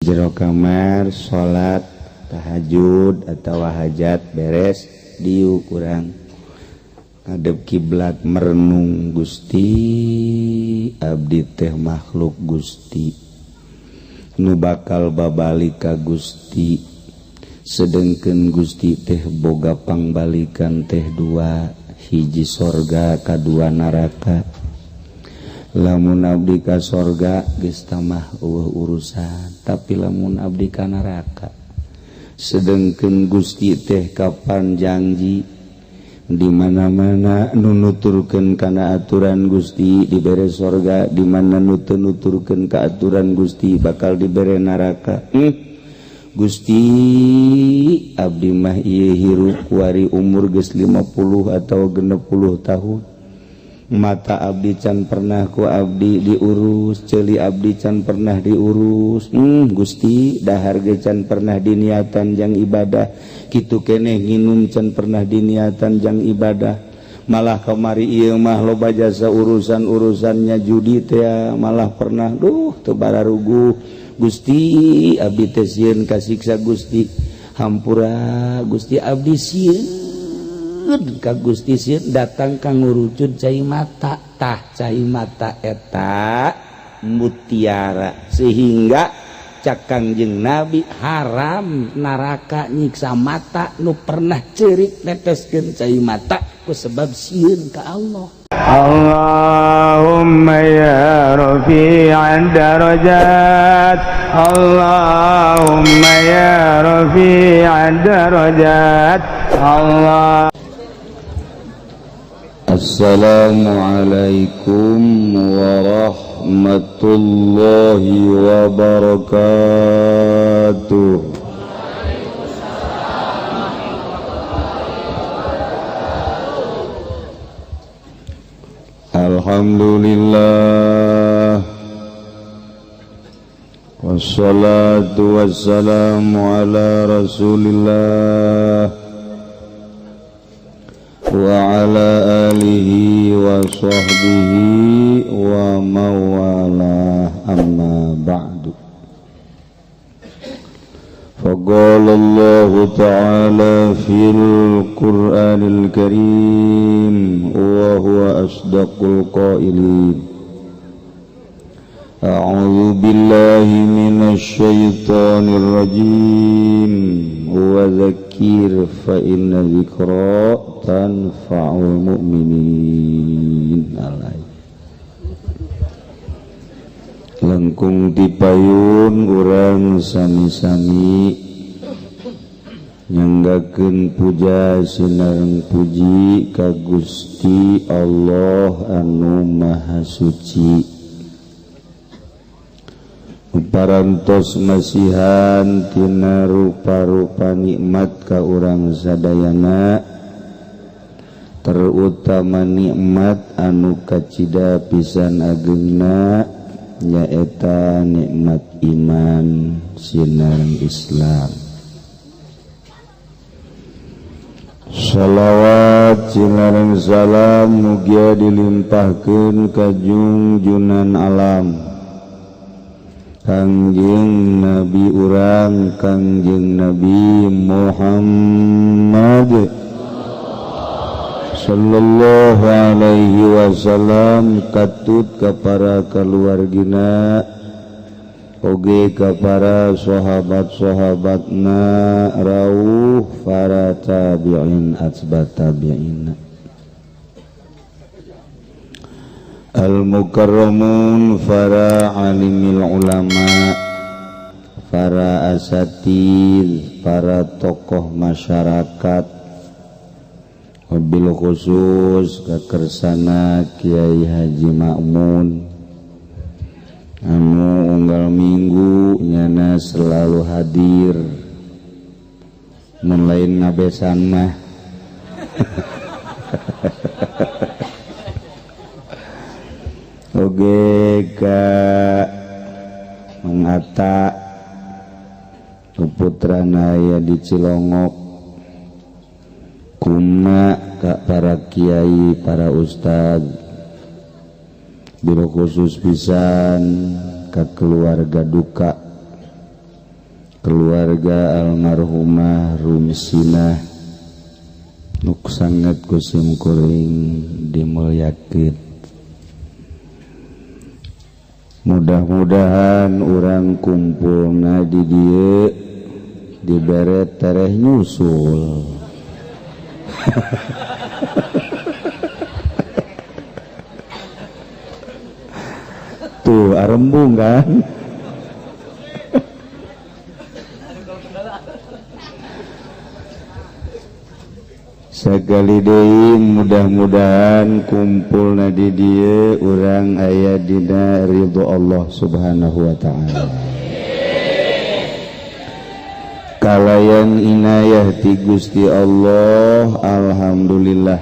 jero kamar salat tahajud atau hajat beres diu kurang ngadep kiblat merenung Gusti abdi teh makhluk Gusti nu bakal babalik ka Gusti sedengkeun Gusti teh boga pangbalikan teh dua hiji sorga kadua neraka lamun abdi ka sorga geus tamah urusan tapi lamun abdi ka neraka sedengkeun Gusti teh kapan janji di mana-mana nu nuturkeun kana aturan Gusti dibere sorga di mana nu teu nuturkeun ka aturan Gusti bakal dibere neraka. Gusti abdi mah ieu hirup kuari umur geus 50 atau 60 tahun mata abdi can pernah ku abdi diurus ceuli abdi can pernah diurus Gusti dahar ge can pernah diniatan jang ibadah kitu keneh nginum can pernah diniatan jang ibadah malah kamari ieu mah loba jasa urusan-urusannya judi teh malah pernah teu bararuguh Gusti abdi teh sieun kasiksa Gusti hampura Gusti abdi sieun ka Gusti sieun datang ka ngurucut cai mata tah cai mata eta mutiara sehingga cak Kangjeng Nabi haram neraka nyiksa mata nu pernah ceurik neteskeun cai mata ku sebab sieun ka Allah. Allahumma ya rafi'ad darajat Allahumma ya rafi'ad darajat Allah. Assalamualaikum warahmatullahi wabarakatuh. Alhamdulillah wassalatu wassalamu ala rasulillah wa ala alihi wa sahbihi wa mawalah amma ba'du. Faqala Allah ta'ala fil Qur'anil Karim wa huwa asdaqul qailin. A'udzu billahi minasy syaithanir rajim wa dzakir fa inna dzikra tanfa'ul mu'minin. Langkung dipayun urang sami-sami nyanggakeun puja sinareng puji ka Gusti Allah anu Maha Suci. Parantos masihan tina rupa-rupa nikmat ka urang sadayana terutama nikmat anu kacida pisan ageungna nyaeta nikmat iman sinareng Islam. Shalawat sinareng salam mugia dilimpahkeun ka junjunan alam Kangjeng Nabi urang Kangjeng Nabi Muhammad sallallahu alaihi wasallam katut ka para kaluargina oge ka para sahabat-sahabatna rawuh para tabi'in atba tabi'in al-mukarramun para alimil ulama para asatid para tokoh masyarakat wabil khusus kakersana Kiai Haji Ma'mun anu unggal minggu nyana selalu hadir mun lain ngabesan mah oge ka mangata putrana aya di Cilongok kuna ka para kiai para ustad biro khusus pisan ka keluarga duka keluarga almarhumah Rumsinah nuk sangat kusim kuring dimulyakeun. Mudah-mudahan urang kumpulna di dieu dibere tereh nyusul. Tuh arembung kan. Sakali deui mudah-mudahan kumpulna di dieu urang aya dina ridho Allah Subhanahu wa taala. Kalayan inayah ti Gusti Allah, alhamdulillah.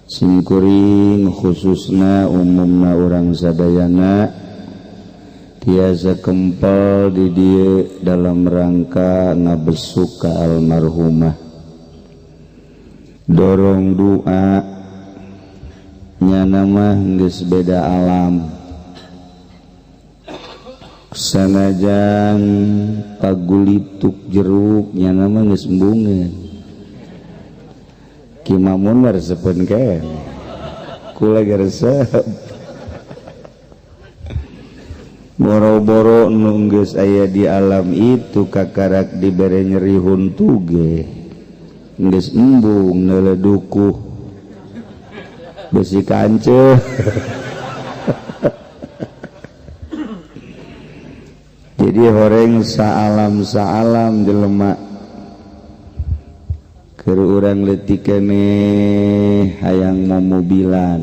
Simkuring khususna umumna urang sadayana tiasa kempel di dieu dalam rangka ngabesuk ka almarhumah. Dorong doa nyana mah geus beda alam, sanajan pagulituk jeruk nyana mah geus embungeun. Kimamun mah resepeun ke kula resep boro-boro nu geus aya di alam itu kakarak dibere nyeri huntu ge geus embung neledukuh besi kanceuh. Jadi horeng saalam jelema keur urang leutik keneh hayang mobilan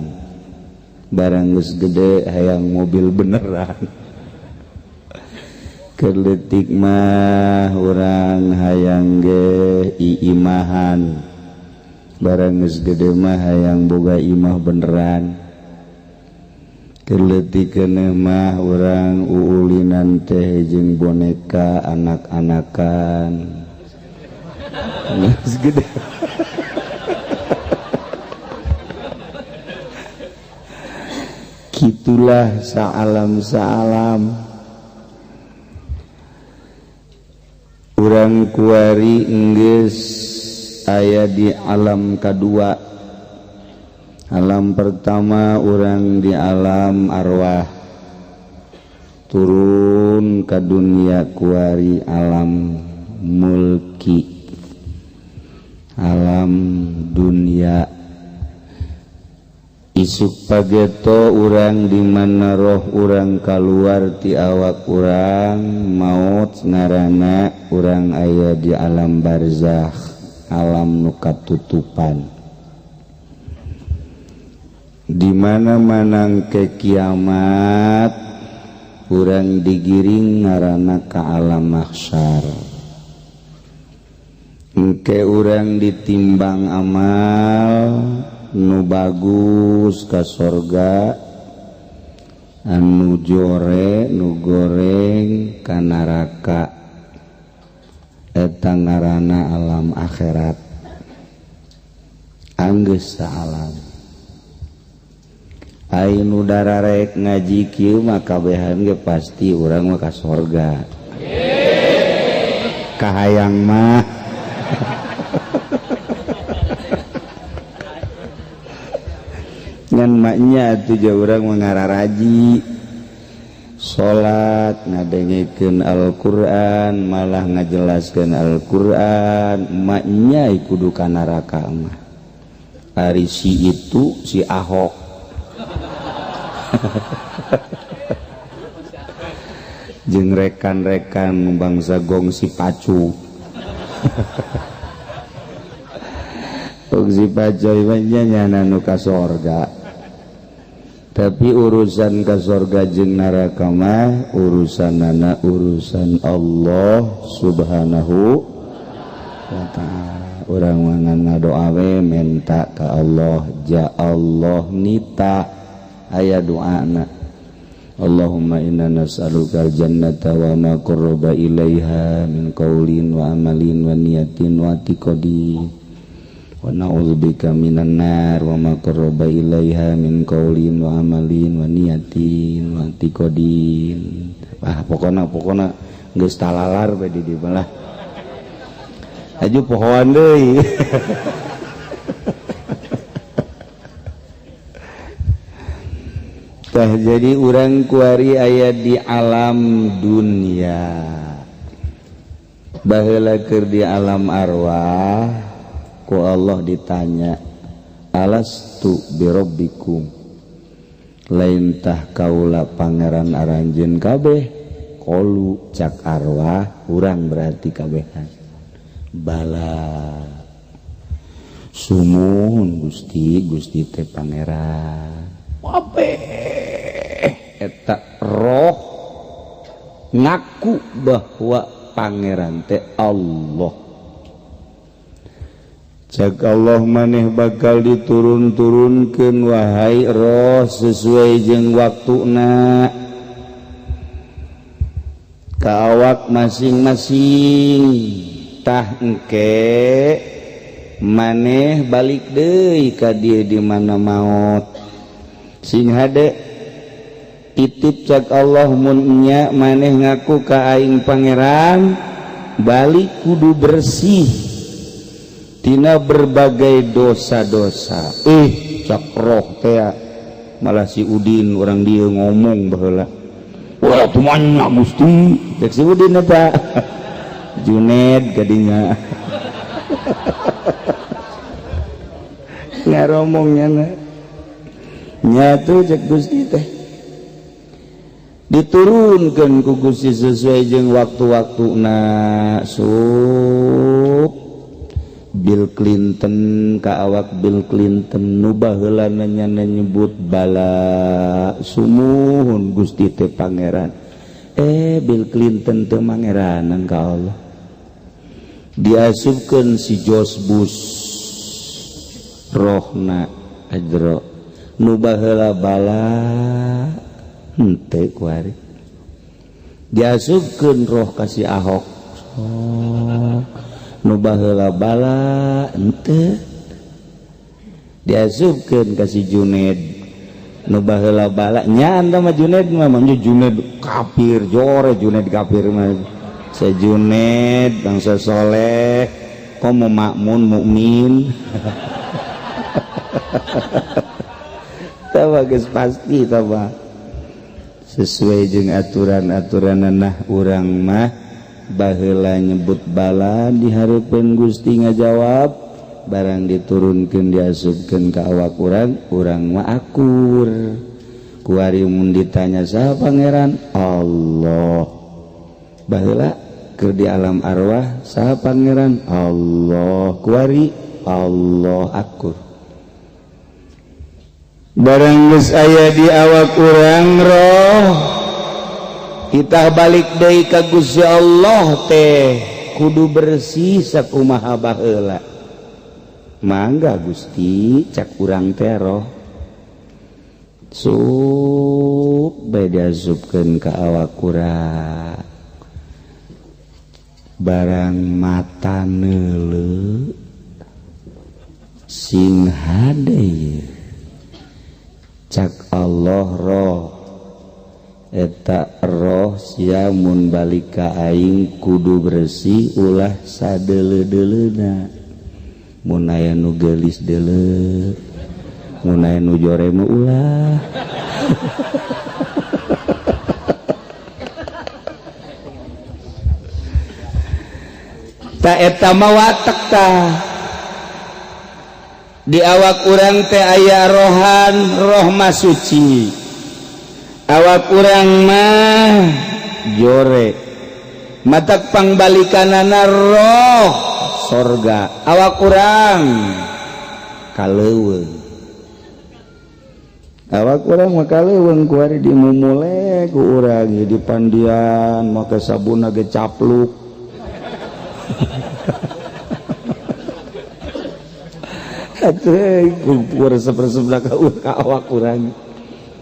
barang geus gede hayang mobil beneran. Kerletik mah urang hayang ge iimahan barang geus gede mah hayang boga imah beneran. Kerletik keneh mah urang uulinan teh jeung boneka anak-anakan geus gede. Kitulah saalam urang kuari enggeus aya di alam kadua. Alam pertama urang di alam arwah, turun ke dunia kuari alam mulki, alam dunia. Isuk pageto urang di mana roh urang keluar ti awak urang maut ngaranna urang aya di alam barzakh, alam nu katutupan. Di mana-mana ke kiamat urang digiring ngaranna ka alam mahsyar. Engke urang ditimbang amal nu bagus ka sorga, anu jore nu goreng ka neraka. Eta ngaranna alam akhirat. Anggeus saalam. Ai nu dararek ngaji kieu mah kabehan ge pasti urang mah ka sorga. Kahayang mah ngan maknya atuh ja urang mengararaji salat ngadengikeun Al-Qur'an malah ngajelaskeun Al-Qur'an maknya kudu ka neraka mah. Ari si itu si Ahok jeung rekan-rekan bangsa gongsi pacu gongsi pacu ieu nyana nu ka sorga. Tapi urusan ka sorga jeung neraka mah urusanana urusan Allah Subhanahu wa taala. Urang mah ngadoa we minta ka Allah, ja Allah nita aya doana. Allahumma inna nas'aluka al-jannata wa ma qarraba ilaiha min qaulin wa amalin wa niyatin wa i'tiqadin. Wa na'udzubika minan nar wa ma qarraba ilaiha min qaulin wa amalin wa niyatin wa i'tiqadin. Pokona geus talalar bae di dieu lah aju pohon deui tah jadi urang kuari aya di alam dunia baheula keur di alam arwah ku Allah ditanya alastu birabbikum lain tah kaula pangeran aranjeun kabeh qalu cak arwah urang berarti kabehan bala sumuhun Gusti teh pangeran kabeh eta roh ngaku bahwa pangeran teh Allah. Cak Allah maneh bakal diturun-turunkeun wahai roh sesuai jeung waktuna ka awak masing-masing tah engke maneh balik deui ka dieu di mana maot sing hade titip cak Allah mun nya maneh ngaku ka aing pangeran balik kudu bersih tina berbagai dosa-dosa. Cak roh teh malah si Udin orang dia ngomong baheula wah tumanya Gusti cek si Udin eta Junaid kadinya ngaromongnya nyatu cek Gusti teh diturunkeun ku Gusti sesuai jeung waktu-waktuna sup Bill Clinton ka awak Bill Clinton nu baheula nyana nyebut bala sumuhun Gusti teh pangeran Bill Clinton teh mangeranan ka Allah diasupkeun si George Bush rohna ajro nu baheula bala henteu kuari diasupkeun roh ka si Ahok nu baheula bala henteu diasupkeun ka si Junaid nu baheula bala nya anta mah Junaid mah Junaid kafir jore Junaid kafir mah sa Junaid bangsa soleh komo makmun mukmin tawa geus pasti tawa sesuai jeung aturan-aturanna urang mah baheula nyebut bala dihareupeun Gusti ngajawab barang diturunkeun diasupkeun ka awak urang mah akur kuari mun ditanya saha pangeran Allah baheula keur di alam arwah saha pangeran Allah kuari Allah akur barang geus aya di awak urang roh kita balik deui ka Gusti Allah teh kudu bersih sakumaha baheula mangga Gusti cak urang teh roh sup bae diasupkeun ka awak urang barang mata neuleuh sing hade cak Allah roh eta roh sia mun balik ka aing kudu bersih ulah sadeuleu-deuleuna mun aya nu geulis deuleu mun aya nu jore mah ulah ta eta mah watek tah di awak urang teh aya rohan roh masuci awak urang mah jore matak pangbalikanana roh sorga awak urang kaleuweung awak urang mah kaleuweung kuari dimumule ku urang di pandian make sabunna ge capluk atuh ku resep-resep ka awak urang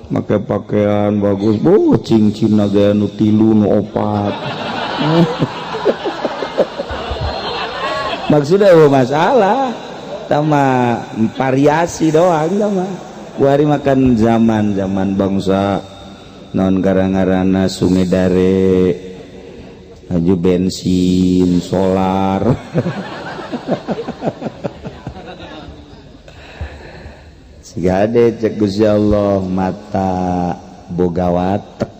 make pakaian bagus cincin gaya nu 3 nu 4 maksudnya masalah sama variasi doang sama kuari makan zaman bangsa non garang-garana Sungai Dare haju bensin solar sigade cek Gusti Allah mata boga watek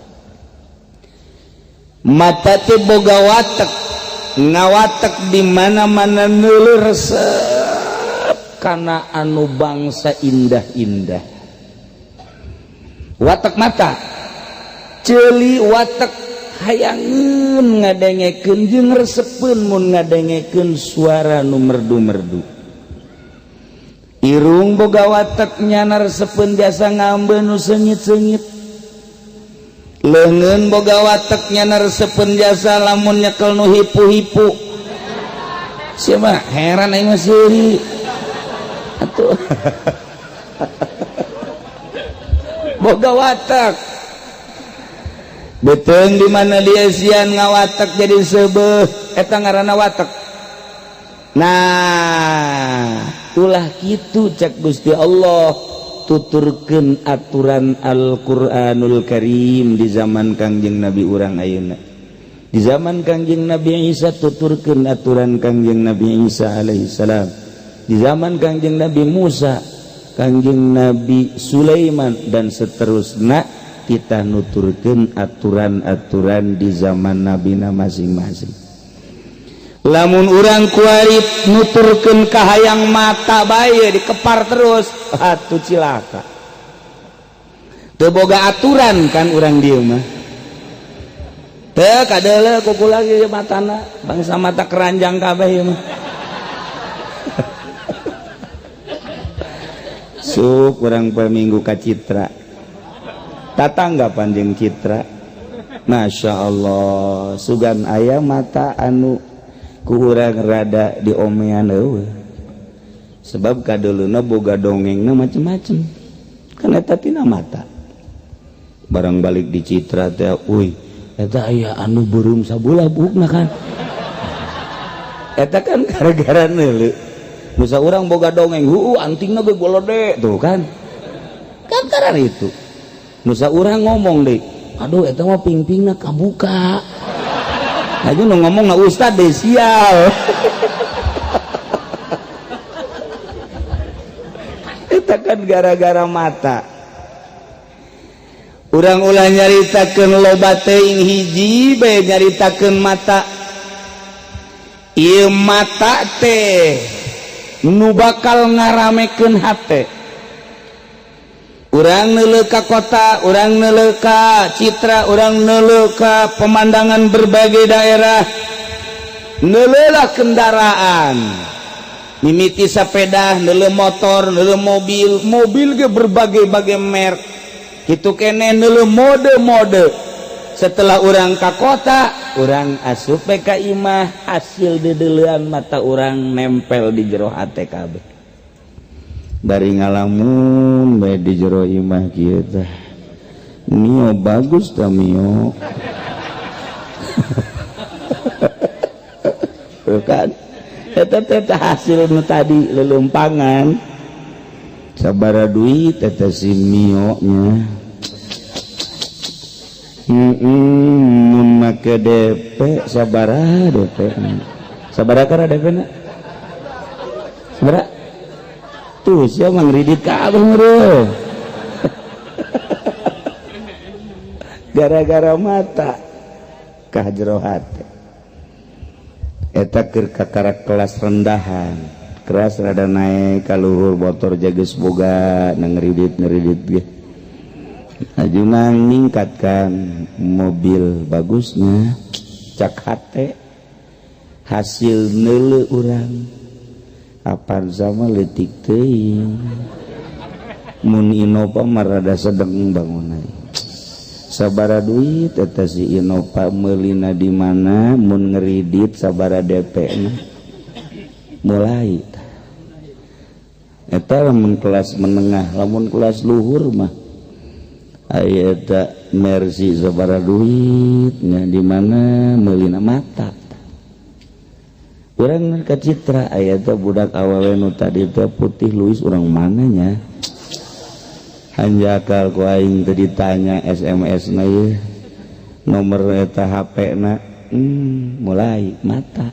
mata teh boga watek ngawatek di mana-mana neuleuh resep kana anu bangsa indah-indah watek mata ceuli watek hayangeun ngadengekeun jeung resepeun mun ngadengekeun suara nu merdu-merdu irung boga watek nyana resepeun biasa ngambeun nu seungit-seungit leungeun boga watek nyana resepeun biasa lamun nyekel nu hipu-hipu sia mah heran aing mah seuri atuh boga watek beteung di mana dia sian ngawatek jadi seubeuh eta ngaranna watek. Nah ulah kitu cek Gusti Allah tuturkeun aturan Al-Qur'anul Karim di zaman Kangjeng Nabi urang ayeuna. Di zaman Kangjeng Nabi Isa tuturkeun aturan Kangjeng Nabi Isa alaihi salam. Di zaman Kangjeng Nabi Musa, Kangjeng Nabi Sulaiman dan seterusnya kita nuturkeun aturan-aturan di zaman nabina masing-masing. Lamun urang kuarit nuturkeun kahayang mata bae dikepar terus atuh cilaka. Teu boga aturan kan urang dieu mah. Teu kadeuleu kuku lagi matana bangsa mata keranjang kabeh ieu mah. Sup urang poe Minggu ka Citra. Tatanggapan jeung Citra. Masya Allah sugan aya mata anu ku urang rada diomean eueuh. Sebab kadeuluna boga dongengna macem-macem. Kan eta tina mata. Barang balik di Citra teh, "Uy, eta aya anu beureum sabulah bukna kan." Eta kan gara-gara neuleuh. Musa urang boga dongeng, antingna ge golode tuh kan. Kan karena itu. Musa urang ngomong deh, aduh eta mah ping-pingna kabuka. Aja nu ngomong na ustad deh sial. Eta kan gara-gara mata. Urang ulah nyaritakeun loba teuing hiji bae nyaritakeun mata. Ieu mata teh nu bakal ngaramekeun hate. Urang neuleuh ka kota, urang neuleuh ka Citra, urang neuleuh ka pemandangan berbagai daerah, neuleuh kendaraan, mimiti sepeda, neuleuh motor, neuleuh mobil ge berbagai-bagai merek, kitu keneh neuleuh mode-mode. Setelah urang ka kota, urang asup ka imah, hasil dedeleuan mata urang nempel di jero hate kabeh. Bari ngalamun bae di jero imah kieu teh. Mio bagus tah mio. Kan eta teh hasil nu tadi lelumpangan. Sabara duit eta si mio nya. Mun make DP sabaraha DP? Sabaraha kara DP-na? Sabaraha? Tuh siapa ngeridit kabeh meureun. Gara-gara mata ka jero hate. Eta keur kakara kelas rendahan. Keras rada naik ka luhur motor jageus boga ngeridit-ngeridit ge. Ajuna ningkatkan mobil bagusnya cak hate hasil neuleuh urang. Apaan sama letik teuing mun Innova marada sedeng bangunan sabara duit eta si Innova meulina di mana mun ngeridit sabara DP na mulai eta lamun kelas menengah lamun kelas luhur mah aya eta Mercy sabara duitnya di mana meulina mata. Urang ka Citra aya teh budak awewe nu tadi teh putih luis urang mananya hanjakal ku aing teu ditanya SMS na ieu nomor eta HP na mulai mata.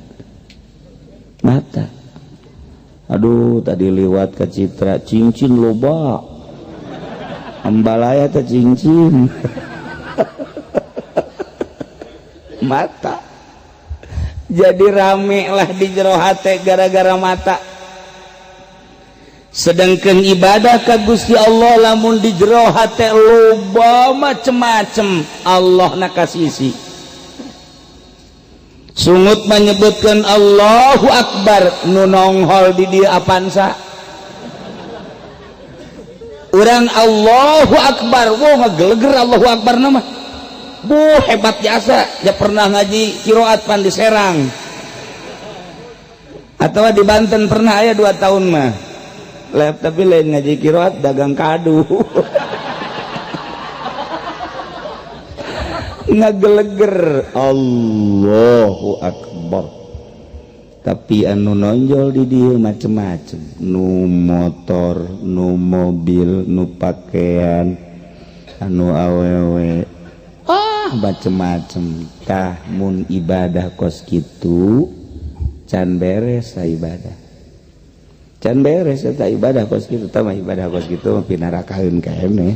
Aduh tadi lewat ke Citra cincin loba ambalaya teh cincin mata jadi rame lah di jero hate gara-gara mata. Sedangkan ibadah ka Gusti Allah lamun di jero hate loba macem-macem Allah na kasisi. Sungut menyebutkan Allahu Akbar nu nonghol di dieu apansa. Urang Allahu Akbar, wow ngageleger Allahu Akbar nama. Hebat jasa, dia pernah ngaji kiroat pan di Serang. Atau di Banten pernah aya 2 tahun mah. Tapi lain ngaji kiroat dagang kadu. Ngageleger Allahu Akbar. Tapi anu nonjol di dia macem-macem, nu motor, nu mobil, nu pakaian, anu awewe, macem-macem. Tah mun ibadah kos kitu can beres ibadah, can beres eta ibadah kos kitu. Tah mah ibadah kos kitu pinarakaeun kaene.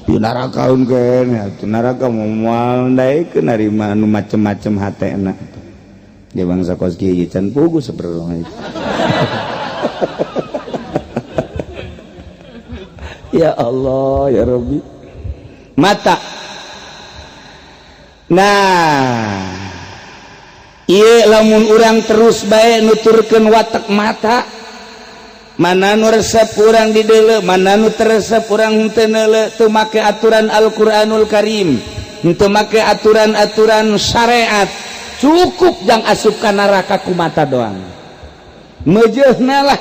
Pinarakaun kene atuh naraka moal ndaekeun ari anu macem-macem hatena dia bangsa kos kieu can pugu saperlu ya Allah ya Rabbi mata. Nah ieu lamun urang terus bae nuturkeun watak mata mana nu resep urang di deuleu mana nu teresep urang henteu neuleu teu make aturan Al-Qur'anul Karim henteu make aturan-aturan syariat cukup jang asup ka neraka ku mata doang meujeuhna lah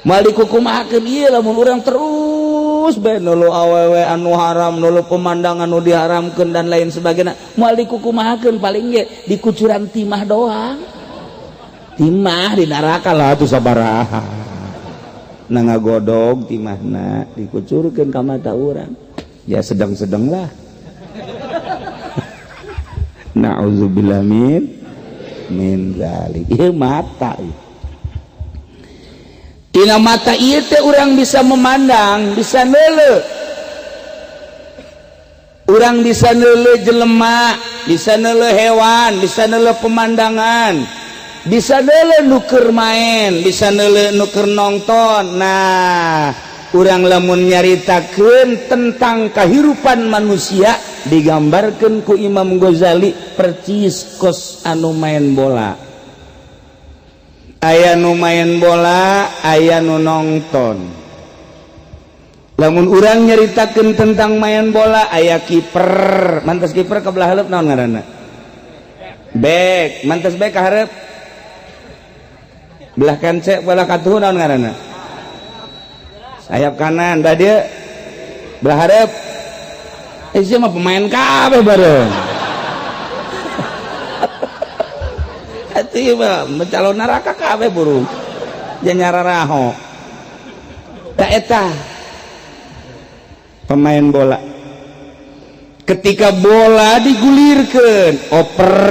moal dikukumahakeun ieu lamun urang terus bae nulu awewe anu haram nulu pemandangan anu diharamkeun dan lain sebagainya moal dikukumahakeun paling ge dikucuran timah doang. Timah di neraka lah tuh sabaraha na ngagodog timahna dikucurkeun ka mata urang ya sedang-sedang lah. Na'udzubillah min zalik. Ieu mata tina mata ieu teh urang bisa memandang bisa neuleu urang bisa neuleu jelema bisa neuleu hewan bisa neuleu pemandangan bisa neuleu nu keur main bisa neuleu nu keur nongton. Nah urang lamun nyaritakeun tentang kahirupan manusia digambarkeun ku Imam Ghazali percis kos anu main bola. Aya nu main bola aya nu nongton. Lamun urang nyaritakeun tentang main bola aya kiper mantes kiper ka belah hareup naon ngaranna bek mantes bek ka hareup belah kancek belah katuh naon ngaranna sayap kanan da dieu belah hareup ieu mah pemain kabeh bareng atuh mah calon neraka kabeh burung nya nyararaho da eta pemain bola ketika bola digulirkeun oper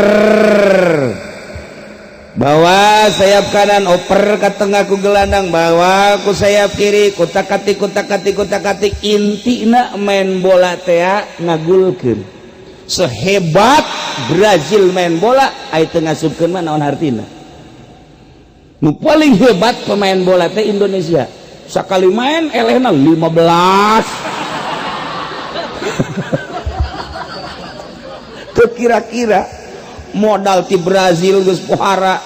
bawa sayap kanan oper ke tengah ku gelandang bawa ku sayap kiri kutak-katik intina main bola teh ngagulkeun sehebat Brazil main bola aya teu ngasupkeun mah naon hartina nu paling hebat pemain bola teh Indonesia sakali main elehna 15 teu kira-kira modal ti Brazil geus pohara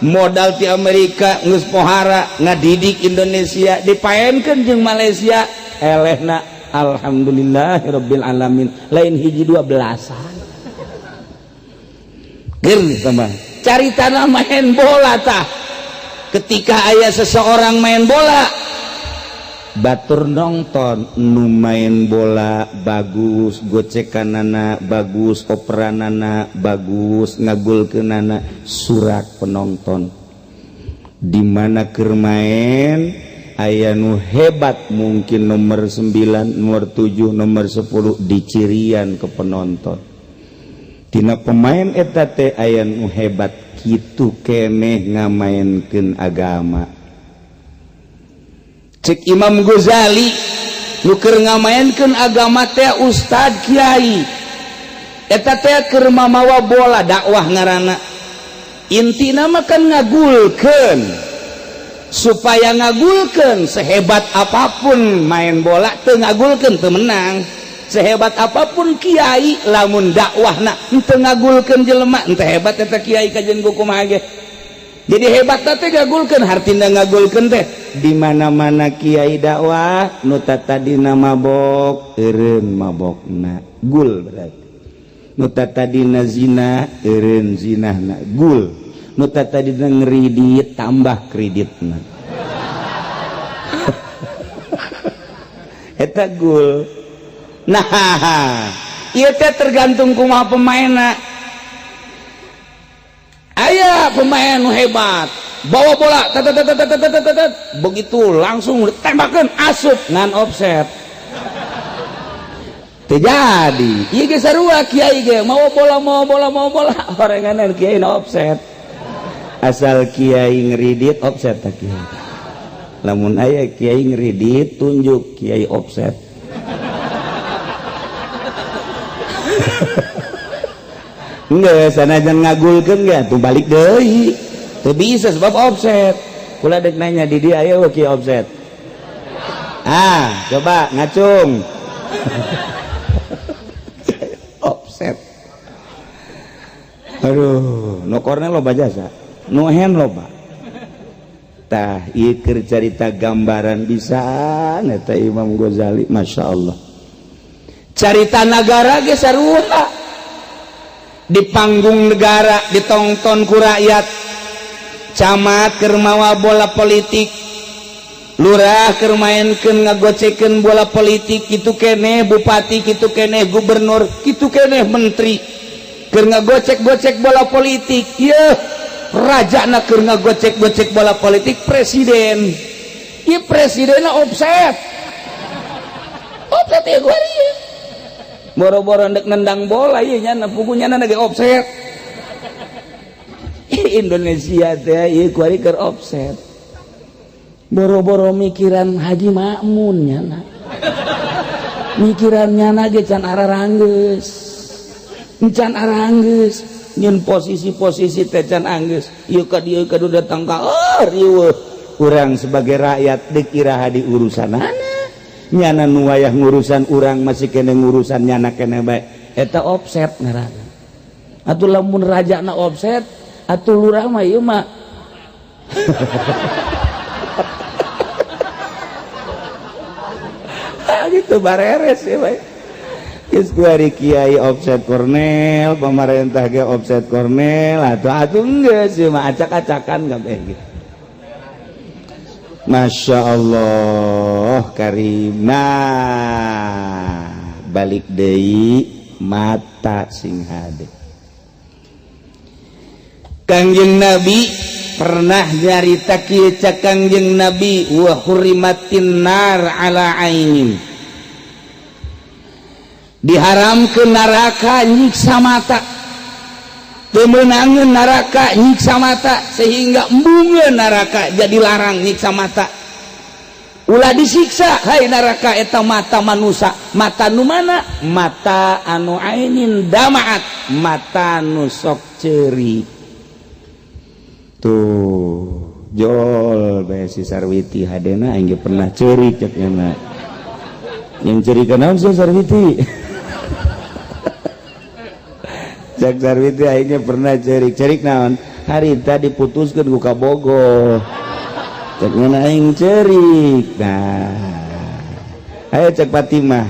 modal ti Amerika geus pohara ngadidik Indonesia dipaenkeun jeung Malaysia elehna alhamdulillahirabbil alamin lain hiji 12an geus tambah caritana main bola tah ketika aya seseorang main bola batur nongton nu main bola bagus gocekanana bagus operanana bagus ngagulkeunana surak penonton di mana keur main aya nu hebat mungkin nomor 9 nomor 7 nomor 10 dicirian ke penonton tina pemain eta teh aya nu hebat kitu keneh ngamainkeun agama. Cek Imam Ghazali nu keur ngamainkeun agama teh ustad kiai eta teh keur mamawa bola dakwah ngaranna intina mah kan ngagulkeun supaya ngagulkeun sehebat apapun main bola teu ngagulkeun teu menang sehebat apapun kiai lamun dakwahna teu ngagulkeun jelema teu hebat eta kiai kajen kumaha ge. Jadi hebat teh ngagulkeun hartina ngagulkeun teh di mana-mana kiai dakwah nu tadina mabok eureun mabokna gul berarti nu tadina zina eureun zinahna gul nu tadina ngridit tambah kreditna eta gul. Nah ieu teh tergantung kumaha pemainna. Aya pemain nu hebat bawa bola begitu langsung tembakeun asup ngan offset terjadi ieu ge sarua kiai ge mau bola horenganan kiai na offset asal kiai ngridit offset tak kiai lamun aya kiai ngridit tunjuk kiai offset enggak sanajan ngagulkeun ge tuh balik deui teu bisa sebab offset kula dek nanya di dia aya we kieu offset coba ngacung offset aduh nu kornel loba jasa nu hen loba tah ieu keur carita gambaran pisan eta Imam Ghazali masyaallah carita nagara ge sarua di panggung negara ditonton ku rakyat camat keur mawa bola politik lurah keur maenkeun ngagocekeun bola politik kitu keneh bupati kitu keneh gubernur kitu keneh menteri keur ngagocek-gocek bola politik yeuh rajana keur ngagocek-gocek bola politik presiden ieu presidenna offset ya gua ieu boro-boro ndek nendang bola ieu nya pugunya ge offset Indonesia teh ieu kuari keur offset boro-boro mikiran Haji Makmun nya mikiran nyana ge can araranggeus can aranggeus nyeun posisi-posisi teh can anggeus ieu ka dieu kadu datang ka riweuh urang sebagai rakyat dikira hadi urusanana nyana nu wayah ngurusan urang masih kene ngurusan nyana kene bae eta offset ngaranna atuh lamun rajana offset atuh lurah mah ieu mah gitu bareres ya bae geus kuari kiai offset kornel pemerintah ge offset kornel atuh geus ieu mah acak-acakan kabeh gitu. Masya Allah karim. Nah balik deui mata sing hade Kangjeng Nabi pernah nyarita kieu ca Kangjeng Nabi wa hurimatin nar ala ainin diharamkeun neraka nyiksa mata temenangan neraka nyiksa mata sehingga embungeun neraka jadi larang nyiksa mata ulah disiksa hai neraka eta mata manusia mata nu mana mata anu ainin damaat mata nu sok ceuri tuh jol bae si Sarwiti hadena aing pernah ceuri cek nya yang ceuri kana si Sarwiti cek Sarwiti akhirnya pernah cerik naon harita diputuskan ku kabogo cek mana aing cerik. Nah ayo cek Fatimah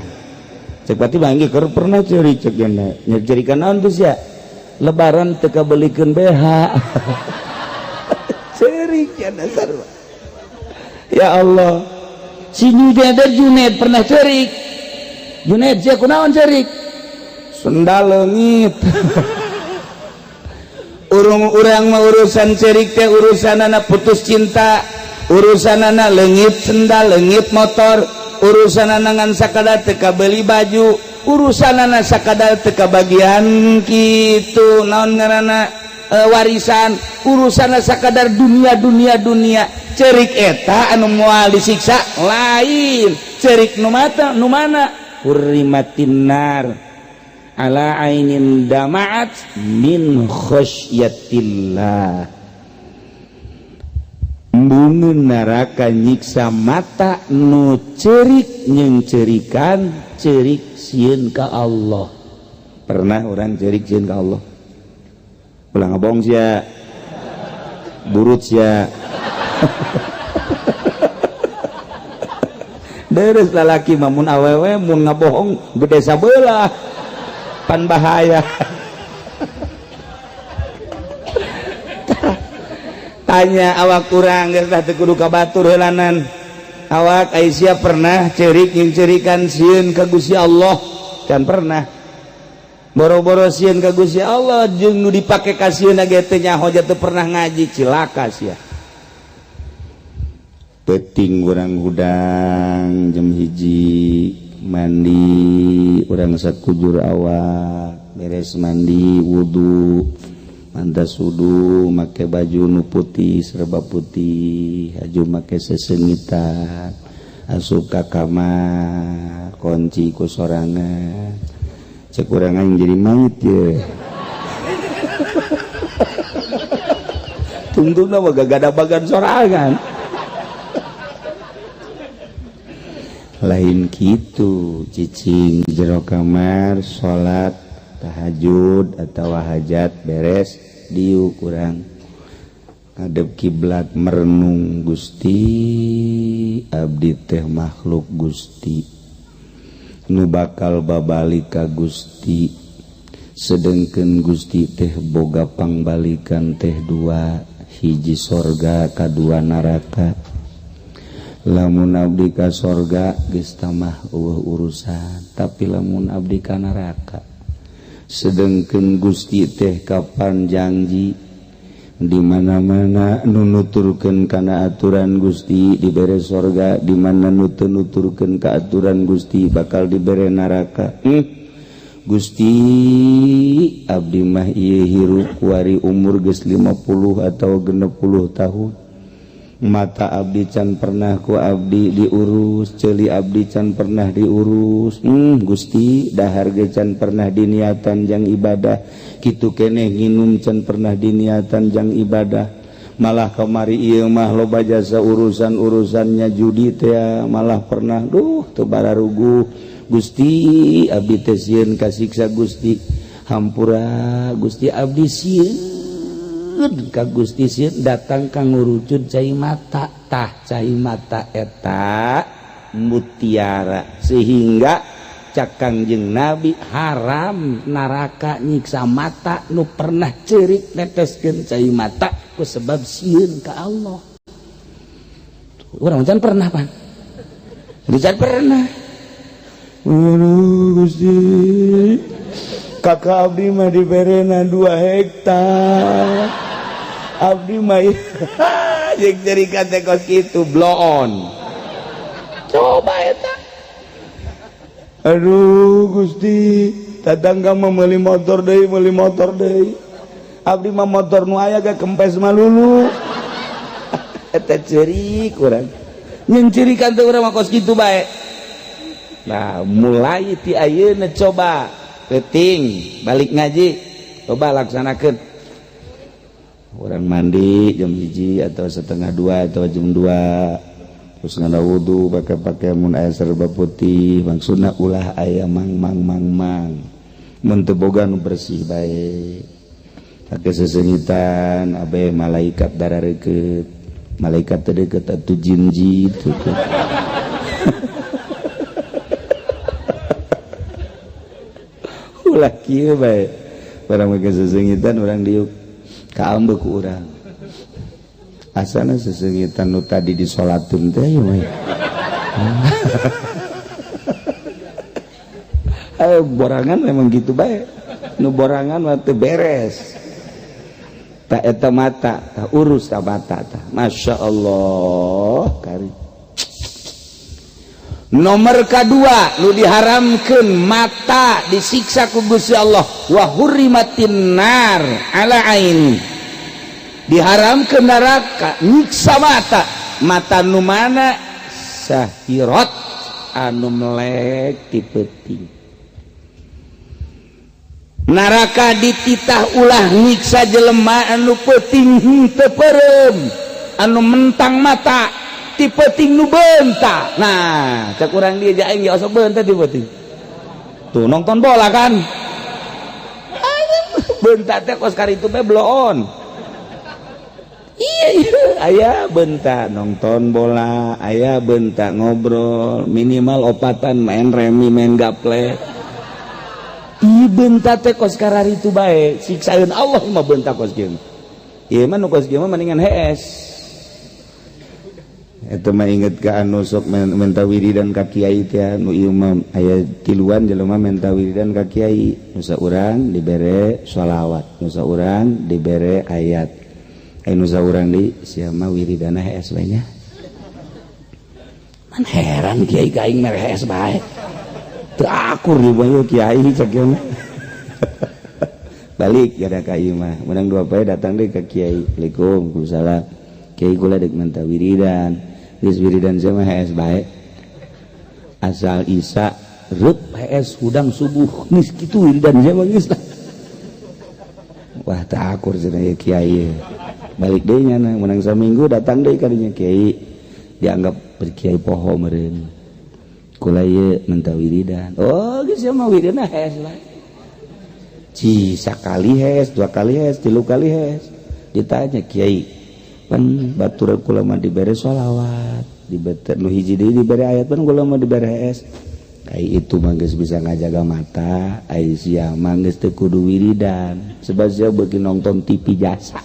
aing keur pernah cerik cek yana nya cerikan naon tuh sia lebaran teu kabelikeun BH cerik yana sarua ya Allah. Si Junaid pernah cerik Junaid sia kunaon cerik sendal leungit urang mah urusan cerik teh urusanana putus cinta urusanana leungit sendal leungit motor urusanana ngan sakada teu kabeuli baju urusanana sakadar teka bagian kitu naon ngaranna warisan urusana sakadar dunia cerik eta anu moal disiksa lain cerik nu mana hurrimatin nar ala ainin dama'at min khosyatillah bungeun neraka nyiksa mata nu cerik nyencerikan cerik sieun ka Allah. Pernah orang cerik sieun ka Allah? Ulang ngabong sia burut sia deres lalaki mamun awewe mun ngabohong gede sabelah pan bahaya. Tanya awak kurang geus teh kudu kabatur heulanan awak Aisyah pernah cerik yang cerikan sieun ka Gusti Allah can pernah boro-boro sieun ka Gusti Allah jeung nu dipake ka sieun ge teh nyaho teu pernah ngaji cilaka sia. Penting urang hudang jam 1 mandi urang sakujur awak beres mandi wudu mantas wudu make baju nu putih serba putih haju make sesengitan asup ka kamar kunci ku sorangan cek urang aing jadi maut ye tungtungna mah gagadabagan sorangan lain kitu cicing jero kamar salat tahajud atau hajat beres diu kurang ngadep kiblat merenung Gusti abdi teh makhluk Gusti nu bakal babalik ka Gusti sedengkeun Gusti teh boga pangbalikan teh dua hiji sorga kadua neraka lamun abdi ka sorga geus tamah urusan tapi lamun abdi ka neraka sedengkeun Gusti teh kapan janji di mana-mana nu nuturkeun kana aturan Gusti dibere sorga di mana nu teu nuturkeun ka aturan Gusti bakal dibere neraka. Gusti abdi mah ieu hirup kuari umur geus 50 atau 60 tahun mata abdi can pernah ku abdi diurus ceuli abdi can pernah diurus Gusti dahar ge can pernah diniatan jang ibadah kitu keneh nginum can pernah diniatan jang ibadah malah kamari ieu mah loba jasa urusan-urusannya judi teh malah pernah teu bararuguh Gusti abdi teh sieun kasiksa Gusti hampura Gusti abdi sieun ka Gusti sieun datang ka ngurucut cai mata tah cai mata eta mutiara sehingga cak Kangjeng Nabi haram neraka nyiksa mata nu pernah ceurik neteskeun cai mata ku sebab sieun ka Allah. Urang can pernah pan? Can pernah. Gusti kakak abdi mah diberena 2 hektar abdi mah jeung cerita teh kos kitu blow on coba eta aduh Gusti tatangga mah meuli motor deui abdi mah motor nu aya ge kempes malulu eta ceurik urang nyen ceurikan teh urang mah kos kitu bae. Nah mulai ti ayeuna coba penting balik ngaji coba laksanakan orang mandi jam 1 atau setengah 2 atau jam 2 terus ngada wudu pakai mun aya serba putih maksudna ulah aya mang mun teu boga nu bersih bae pake sesengitan abe malaikat darareukeut malaikat teu deukeut atuh jin-jin tuh ulah kieu bae barang make sesengitan urang diuk kaambeuk ku urang asana sesengitan nu tadi disolatun teh we borangan memang gitu bae nu borangan mah teu beres tak eta mata tak urus ta mata tah masyaallah kari Nomor kedua nu diharamkeun mata disiksa ku Gusti Allah wa hurrimatin nar ala aini diharamkeun neraka nyiksa mata nu mana sahirat anu melek ti peuting neraka dititah ulah nyiksa jelema anu peuting teu peureum anu mentang mata ti peuting nu beunta. Nah, cak urang dia ja aing geus beunta ti peuting. Tuh nonton bola kan. Beunta teh kos karitu teh bloon. Iya, aya beunta nonton bola, aya beunta ngobrol, minimal opatan main remi, main gaple. Ieu beunta teh kos kararitu bae, siksaeun Allah mah beunta kos kieu. Ieu mah nu kos kieu mah mendingan hees. Eta mah inget ka anu sok menta wiridan ka kiai teh nu ieu mah aya tiluan jelema menta wiridan ka kiai nu saurang dibere shalawat nu saurang dibere ayat nu saurang di sia mah wiridana hees bae nya man heran kiai ka aing mere hees bae teu akur di bae kiai cak ieu mah balik kada ka ieu mah menang dua poe datang deui ka kiai Assalamualaikum Waalaikumsalam kiai kula dek menta wiridan geus wiridan sia mah hees bae asal isya reup hees hudang subuh geus kitu wiridan sia mah geus lah wah teu akur cenah ieu kiai balik deui nya menang saminggu datang deui ka dinya kiai dianggap berkiai poho meureun kula ieu menta wiridan oh geus sia mah wiridanna hees bae ci sakali hees dua kali hees tilu kali hees ditanya kiai pan batur kula mah dibere sholawat dibete nu hiji deui dibere ayat pan kula mah dibere hees ai itu mah geus bisa ngajaga mata ai sia mah geus teu kudu wiridan sebab sia beuki nonton TV jasa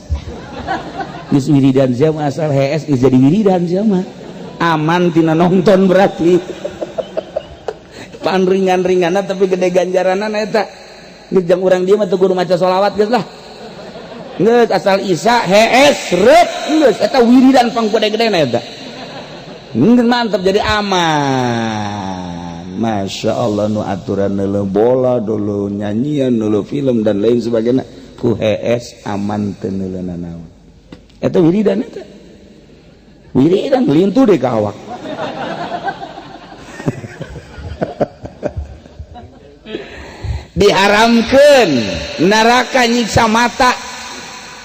geus wiridan sia mah asal hees geus jadi wiridan sia mah aman tina nonton berarti pan ringan-ringanna tapi gede ganjaranna eta geus jang urang dieu mah teu kudu maca sholawat geus lah geus asal isya hees reup geus eta wiridan pang gede-gedena eta mantap jadi aman Masya Allah nu aturan neuleuh bola dulu nyanyian dulu film dan lain sebagainya ku hees aman teu neuleuhna naon eta wiridan eta wiridan lintu deh ka awak diharamkeun neraka nyiksa mata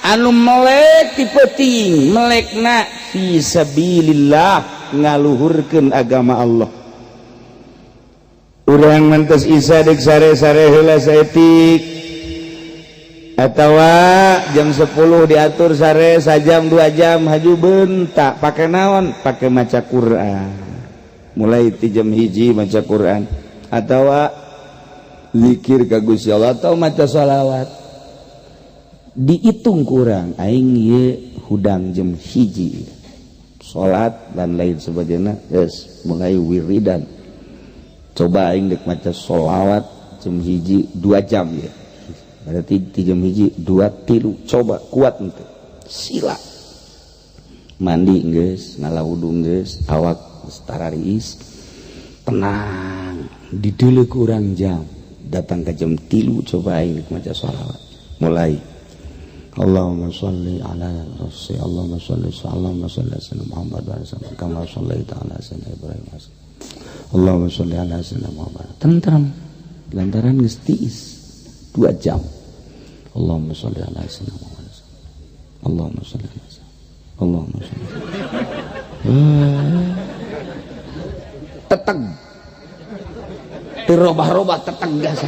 anu melek ti peuting melekna fi sabilillah ngaluhurkeun agama Allah urang mantos isya dek sare-sare heula saeutik atawa jam 10 diatur sare sajam 2 jam haju beunta pake naon pake maca Quran mulai ti jam 1 maca Quran atawa zikir ka Gusti Allah atau maca shalawat dihitung kurang aing ye hudang jam 1 salat dan lain sebagainya yes mulai wiridan coba aing dek maca sholawat jam 1 2 jam ya berarti di jam 1 2 3 coba kuat ente sila mandi geus ngala wudu geus awak starariis tenang dideuleuh kurang jam datang ke jam 3 coba aing dek maca sholawat mulai Allahumma sholli ala Rasul Allahumma sholli ala sayyidina Muhammad wa sallam kama shallaita ala sayyidina Ibrahim Allahumma sholli ala sayyidina Muhammad tentram lantaran geus tiis 2 jam Allahumma sholli ala sayyidina Muhammad Allahumma sholli ala sayyidina Allahumma sholli teteg dirobah-robah teteg gasa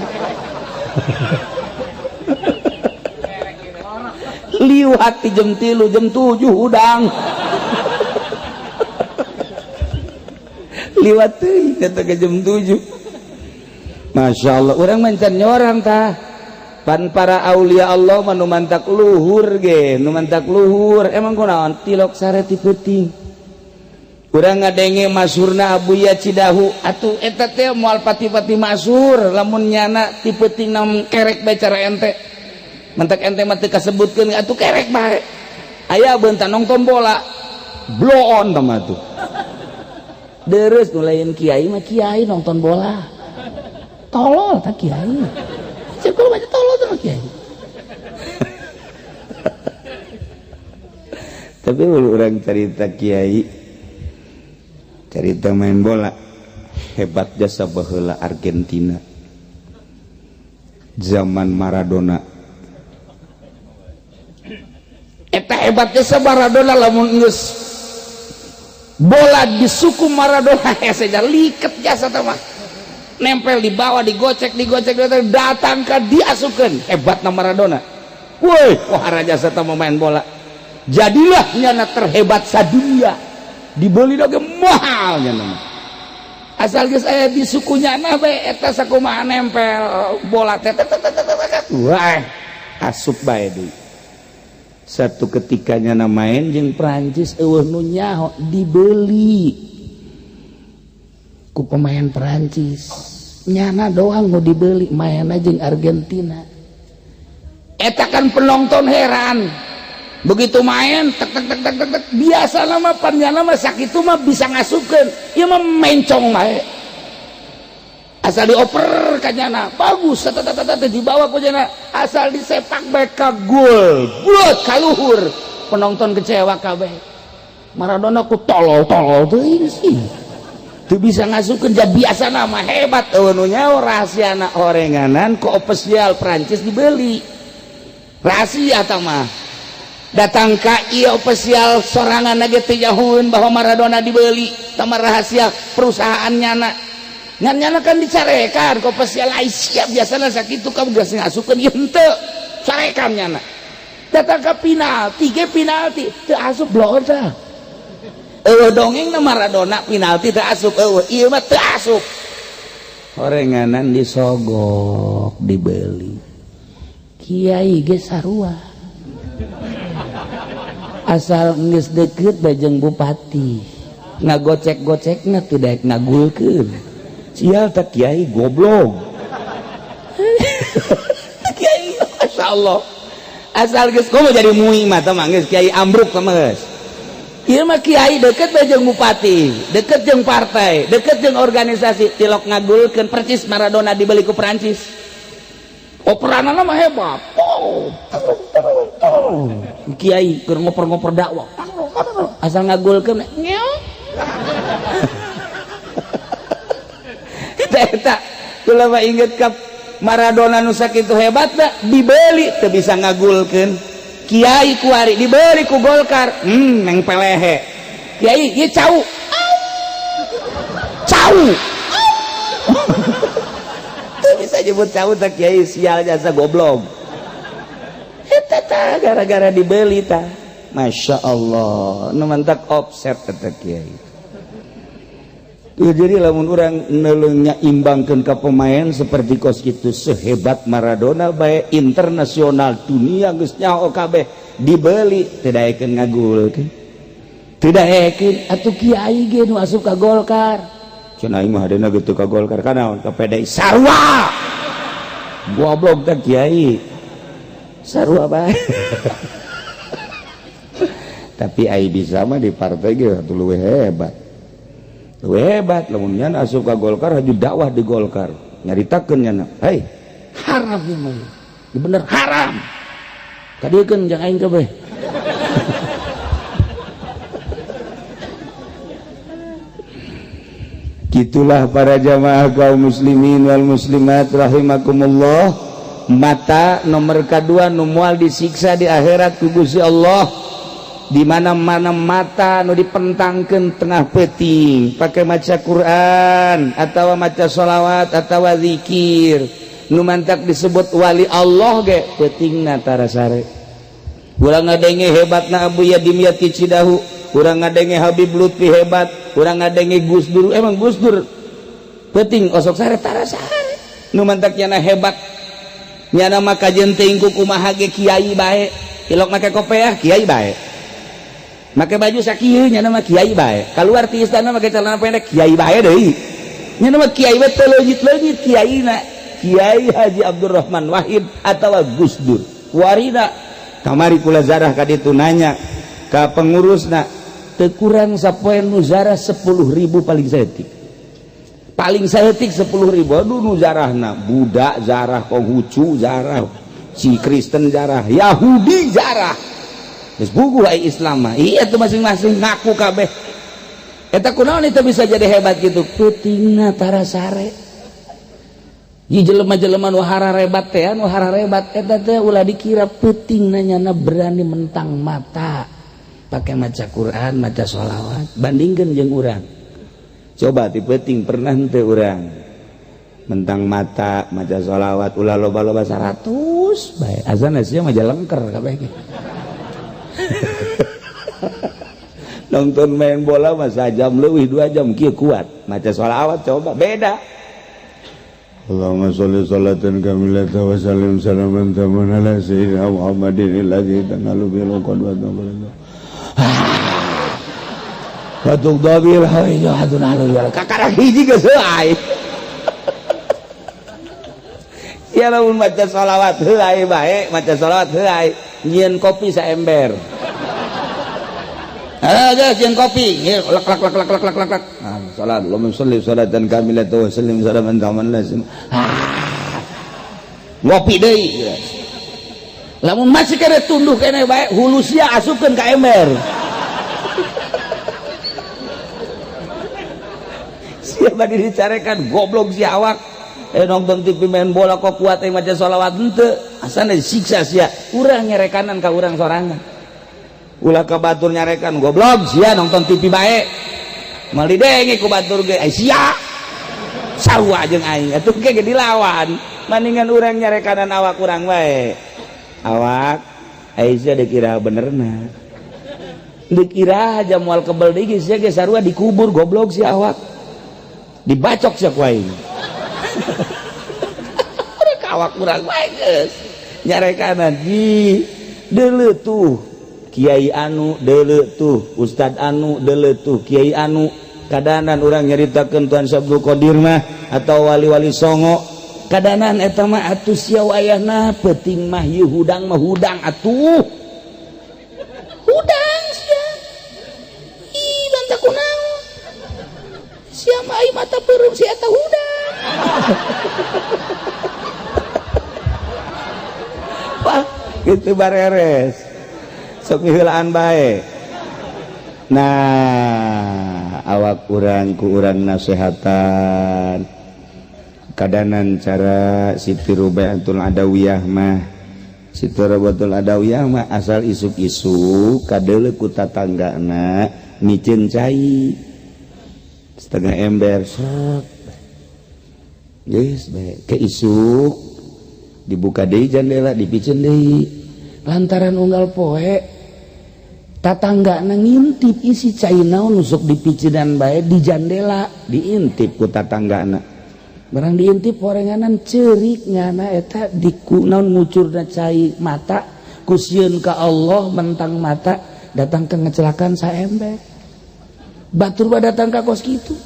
liwat di jam 3 jam 7 udang liwat teuing kata ke jam 7 Masya Allah orang mancan nyorang tah pan para aulia Allah manu mantak luhur ge nu mantak luhur emang kunaon tilok sare ti peuting urang ngadenge masyhurna Abuya Cidahu atuh eta teh moal pati-pati masyhur lamun nyana ti peuting nam kerek bae cara ente mantak ente mah teu kasebutkeun atuh kerek bae aya beunta nonton bola blow on tama tuh deres nu lain kiai mah kiai nonton bola tolol tak kiai cek kalau baca tolol tuh kiai. Tapi orang cerita kiai cerita main bola hebat jasa baheula Argentina zaman Maradona eta hebat jasa Maradona lamun geus bola di suku Maradona saja liket jasa mah nempel di bawah digocek datang ke diasupkeun hebatna Maradona woi wahara jasa teh main bola jadilah nyana terhebat sadunia dibeli doge mahal nyana asal geus aya di suku nyana we eta sakumaha nempel bola teh wah asup bae deui satu ketika nyana main jeung Prancis eueuh nu nyaho dibeli ku pemain Prancis nyana doang nu dibeli maenna jeung Argentina eta kan penonton heran begitu main tek biasa nama panjana mah sakitu mah bisa ngasupkeun ieu mah mencong bae asal dioper ka nyana bagus dibawa ku nyana asal disepak bae ka gol buat ka luhur penonton kecewa kabeh Maradona ku tolol teuing sih teu bisa ngasupkeun ja biasa nama hebat eueuh nu nyaho rahasiana orenganan ku ofisial Prancis dibeli rahasia eta mah datang ka ieu ofisial sorangan ge teh nyahoeun bahwa Maradona dibeli tamah rahasia perusahaan nyana ngan nyana kan dicarekan ku ofisial Aisyah biasana sakitu kamu geus ngasupkeun ieu henteu carekan nyana datang ka penalti teu asup bloor tah eueuh dongengna Maradona penalti teu asup eueuh ieu mah teu asup horenganan disogok dibeli kiai ge sarua asal geus deukeut bajeng bupati ngagocek-gocekna teu daek ngagulkeun sial tak kiai goblok kiai masyaallah asal geus komo jadi mui mah tah mah geus kiai ambruk tah geus ieu mah kiai deukeut bajeng bupati deukeut jeung partai deukeut jeung organisasi tilok ngagulkeun percis Maradona dibeli ku Prancis operanana mah hebat kiai keur ngoper-ngoper dakwah asal ngagulkeun ngeong eta kula mah inget ka Maradona nu sakitu hebatna dibeli teu bisa ngagulkeun kiai kuari dibeli ku Golkar meng pelehe kiai ieu cau bisa nyebut cau tak kiai sial jasa goblok eta tah gara-gara dibeli tah Masya Allah nu mantak offset eta kiai jadi lamun urang neuleunya imbangkeun ka pemain seperti kos kitu sehebat Maradona bae internasional dunia geus nyaho kabeh dibeli teu daekeun ngagulkeun teu daekeun atuh kiai ge nu asup ka Golkar cenah aing mah hadena gitu ka Golkar kanaon ka PDI sarua goblok teh kiai sarua bae tapi ai bisa mah di partai ge atuh leuwih hebat lamun nyana asup ka Golkar haju dakwah di Golkar nyaritakeun nyana hei haram ieu mah bener haram kadiekeun jeung aing kabeh Gitulah para jamaah kaum muslimin wal muslimat rahimakumullah mata nomor kedua nu moal disiksa di akhirat ku Gusti Allah di mana-mana mata nu dipentangkeun tengah peuting pake maca Quran atawa maca sholawat atawa zikir nu mantak disebut wali Allah ge peutingna tara sare urang ngadenge hebatna Abu Yadim Yati Cidahu urang ngadenge Habib Lutfi hebat urang ngadenge Gus Dur emang Gus Dur peuting osok sare tara sare nu mantak nyana hebat nyana mah kajen teuing ku kumaha ge kiai bae ilok make kopiah kiai bae make baju sakieu nyana mah kiai bae kaluar ti istana make celana pendek kiai bae deui nyana mah kiai bae teu leungit-leungit kiaina Kiai Haji Abdurrahman Wahid atawa Gus Dur warina kamari kula zarah ka ditu nanya ka pengurusna kurang sapoe nu zarah 10.000 paling saeutik 10.000. Aduh nu zarahna budak zarah, Konghucu zarah, si Kristen zarah, Yahudi zarah, geus bugu ai Islam mah. Iya tuh masing-masing ngaku kabeh. Eta kunaon eta bisa jadi hebat gitu? Peutingna tara sare. Ieu jelema-jelema nu hararebat teh, anu hararebat eta teh ulah dikira peutingna nyana berani mentang mata. Pakai maca Quran, maca sholawat, bandingkeun jeung urang. Coba ti peuting pernah henteu urang mentang mata maca sholawat ulah loba-loba 100 bae. Azan sia mah jalengker kabeh ge. Nonton main bola mah sajam leuwih 2 jam kieu kuat. Maca sholawat coba beda. Allahumma sholli sholatan kamilatan wa sallim salaman taman ala sayyidina Muhammadin alladzi tanalu bil qadwatan. Batuk dobil hayu hadun alul kakara hiji geus heuai. Sia lamun maca sholawat heuai bae, maca sholawat heuai, nyieun kopi saember. Geus nyieun kopi, lek lek. Salat, Allahumma sholli sholatan kamilatan wa sallim salaman taman lazim. Ngopi deui. Lamun masih kene tunduh kene bae, hulu sia asupkeun ka ember. Siapa dicarekan goblok si awak nonton TV main bola kok kuat maca sholawat henteu asana disiksa sia urang nyarekanan ka urang sorangan ulah ka batur nyarekan goblok sia nonton TV bae mal didenge ku batur ge sia sarua jeung aing atuh ge dilawan maningan urang nyarekanan awak urang bae awak sia dikira benerna dikira aja moal kebel deui sia ge sarua dikubur goblok si awak dibacok sia ku aing. Urang awak urang bae geus nyarekanan di deuleu tuh kiai anu, deuleu tuh ustad anu, deuleu tuh kiai anu. Kadanan urang nyaritakeun Tuan Abdul Qadir mah atau wali-wali songo kadanan eta mah atuh sia wayahna peuting mah ieu hudang mah hudang atuh hudang sia ih banta kunaon sia mah ai mata peureum si eta hudang. Wah, kitu bareres. Sok heulaan bae. Nah, awak urang ku urang nasehatan. Kadanan cara Siti Rubaiatul Adawiyah mah. Siti Rubaiatul Adawiyah mah asal isuk-isuk kadeuleu ku tatanggana micin cai. Setengah ember sok yes baik ke isuk dibuka deui jandela dipicen deui lantaran unggal poe tatanggana ngintip isi cai naon nusuk dipicinan bae di jandela diintip ku tatanggana barang diintip horenganan ceurik ngana eta diku naon ngucurna cai mata kusieun ka Allah mentang mata datang ke ngecelakaan saember batur ba datang ka kos kitu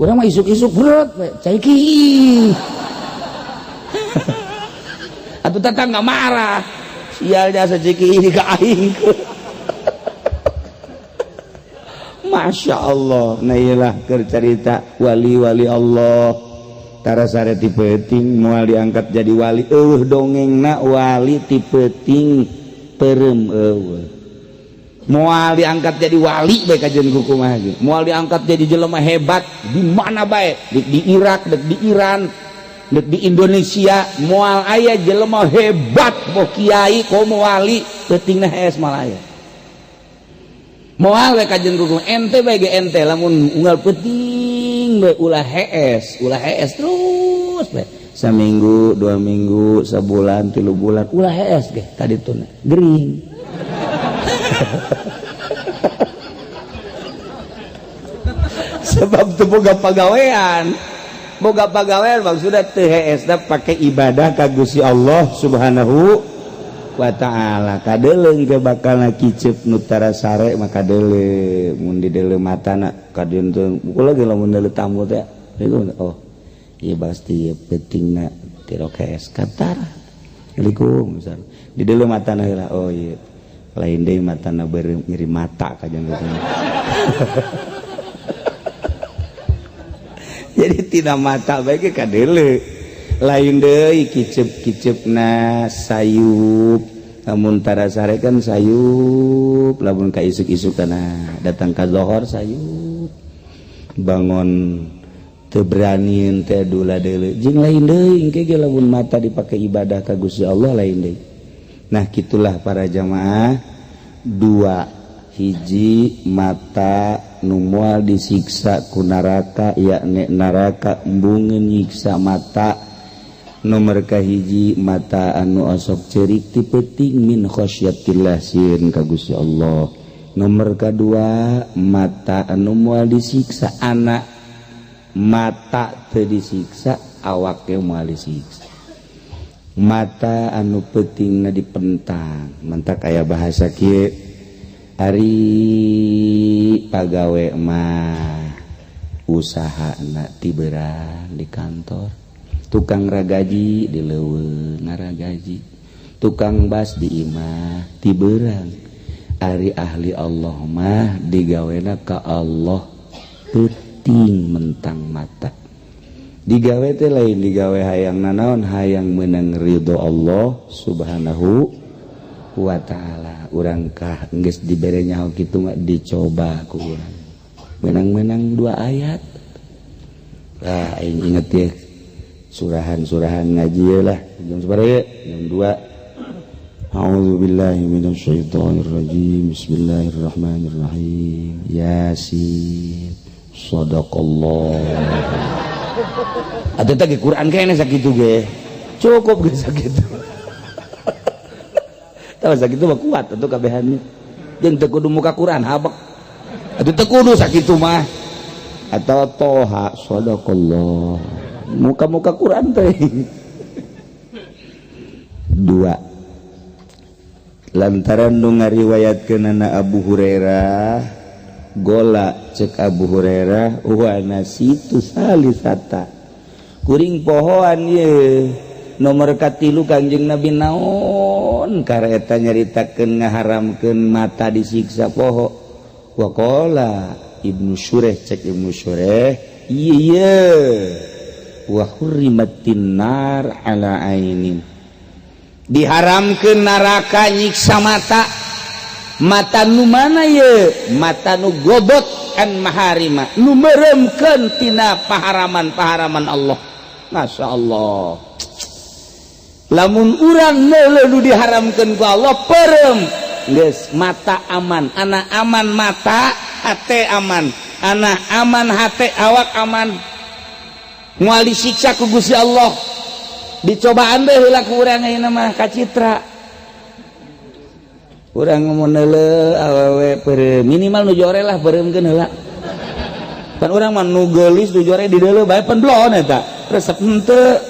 urang mah isuk-isuk berat cai ki atuh tetangga marah sial jasa ciki ini ka aing. Masya Allah nah iyalah keur carita wali-wali Allah tara sare ti peuting moal diangkat jadi wali dongengna wali ti peuting peureum eueuh moal diangkat jadi wali bae kajeun kumaha ge moal diangkat jadi jelema hebat di mana bae di Irak dek di Iran dek di Indonesia moal aya jelema hebat boh kiai komo wali peutingna hees malaya moal bae kajeun kumaha ente bae ge ente lamun unggal peuting bae ulah hees terus bae saminggu 2 minggu sabulan 3 bulan ulah hees ge kadituna gering. Sebab itu boga pagawean maksudnya teu heesna pake ibadah ka Gusti Allah Subhanahu wa taala kadeuleuh ge bakalna kicep nu tara sare maka deuleuh mun di deuleuh matana kadeun teu ulah ge lamun deuleuh tamu teh oh ieu pasti pentingna tirok hees katara Assalamualaikum misalnya di deuleuh matana heula oh ieu lain deui matana beureum nyeri mata kajian gitu jadi tina mata bae ka deuleu lain deui kicep-kicepna sayup lamun tara sarekan sayup lamun ka isuk-isukana datang ka zuhur sayup bangun teu beraniin teh dula deuleu jeung lain deui engke ge lamun mata dipake ibadah ka Gusti Allah lain deui. Nah gitulah para jamaah dua hiji mata nu moal disiksa ku neraka yakni neraka embungeun nyiksa mata nomor kahiji mata anu osok cerik ti peuting min khosyatillah sieun ka Gusti Allah. Nomor kedua mata anu moal disiksa anak mata teu disiksa awak ge moal disiksa. Mata anu peutingna dipentang mentak aya bahasa kieu ari pagawe mah usahana ti beurang di kantor tukang ragaji di leuweung ngaragaji tukang bas di imah ti beurang ari ahli Allah mah digawena ka Allah peuting mentang mata digawe teh lain digawe hayang nanaon hayang meunang ridho Allah subhanahu wa ta'ala. Urang kah geus dibere nyaho kitu mah dicoba ku urang menang-menang 2 ayat lah aing inget ye surahan-surahan ngaji lah jam sabaraha jam 2. A'udzubillahi minasyaitonirrajim. Bismillahirrahmanirrahim. Yasin. Shadaqallah. Atuh teh Quran kene sakitu ge. Cukup ge sakitu. Tah sakitu mah kuat atuh kabehannya. Jeung teu kudu muka Quran habek. Atuh teu kudu sakitu mah. Atau Toha Shadaqallah. Muka-muka Quran teh. 2 lantaran nu ngariwayatkeun na Abu Hurairah gola cek Abu Hurairah wa nasitu salisata kuring pohoan ye nomor katilu Kanjeng Nabi naon kareta nyaritakeun ngaharamkeun mata disiksa poho wa qala Ibnu Syureh cek Ibnu Syureh iya wa hurrimatin nar ala ainin diharamkeun neraka nyiksa mata mata nu mana ye mata nu gobot an maharima nu meremkeun tina paharaman-paharaman Allah. Masya Allah lamun urang neuleuh nu diharamkeun ku Allah perem geus mata aman anak aman mata hate aman anak aman hate awak aman moal disiksa ku Gusti Allah dicobaan deh heula ku urang ayeuna mah kacitra urang mun neuleuh awewe peureum minimal nu jore lah peureumkeun heula pan urang mah nu geulis nu jore di deuleu bae penblon eta resep henteu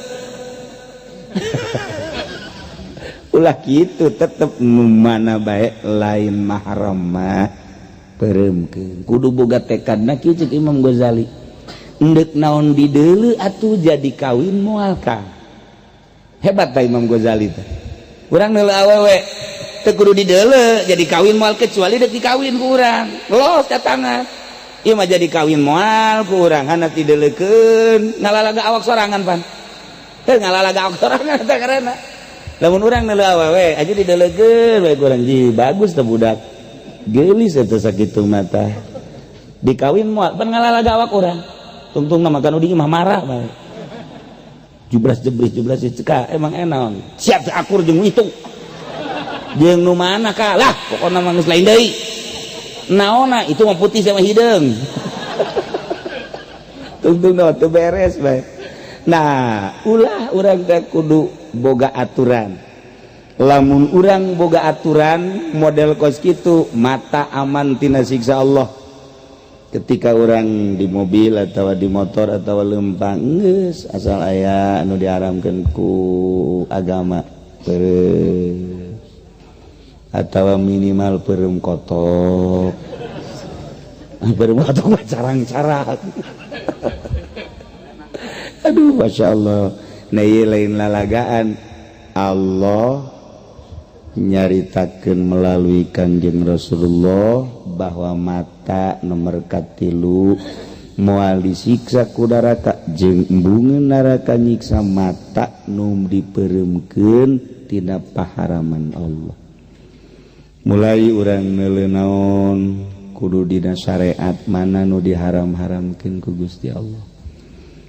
ulah kitu tetep nu mana bae lain mahram mah peureumkeun kudu boga tekadna kieu ceuk Imam Ghazali endek naon di deuleu atuh jadi kawin moal ka hebat ta Imam Ghazali teh urang neuleuh awewe teu kudu dideuleu jadi kawin moal kecuali deuk dikawin ku urang los datangan ieu mah jadi kawin moal ku urang hana dideuleukeun ngalalaga awak sorangan pan teu ngalalaga awak sorangan teh karena lamun urang neuleuh awewe aja dideuleukeun bae urang ji bagus teh budak geulis eta sakitu mah tah dikawin moal pan ngalalaga awak urang tungtungna makan udi mah marah bae jublas ceka emang enaon siap akur jeung itu jeung nu mana ka lah pokona mah geus lain deui naonna itu mah putih sama hideung tungtungna teu beres bae. Nah ulah urang teh kudu boga aturan lamun urang boga aturan model kos kitu mata aman tina siksa Allah ketika orang di mobil atau di motor atau lempang geus asal aya anu diharamkeun ku agama peureum atawa minimal peureum kotok peureum kotok mah carang-carang aduh Masya Allah nah ieu lain lalagaan Allah nyaritakeun melalui Kanjeng Rasulullah bahwa mata nomor katilu moal disiksa ku neraka jeung embungeun neraka nyiksa mata nu dipereumkeun tina paharaman Allah. Mulai urang neuleuh naon kudu dina syariat mana nu diharam-haramkeun ku Gusti Allah.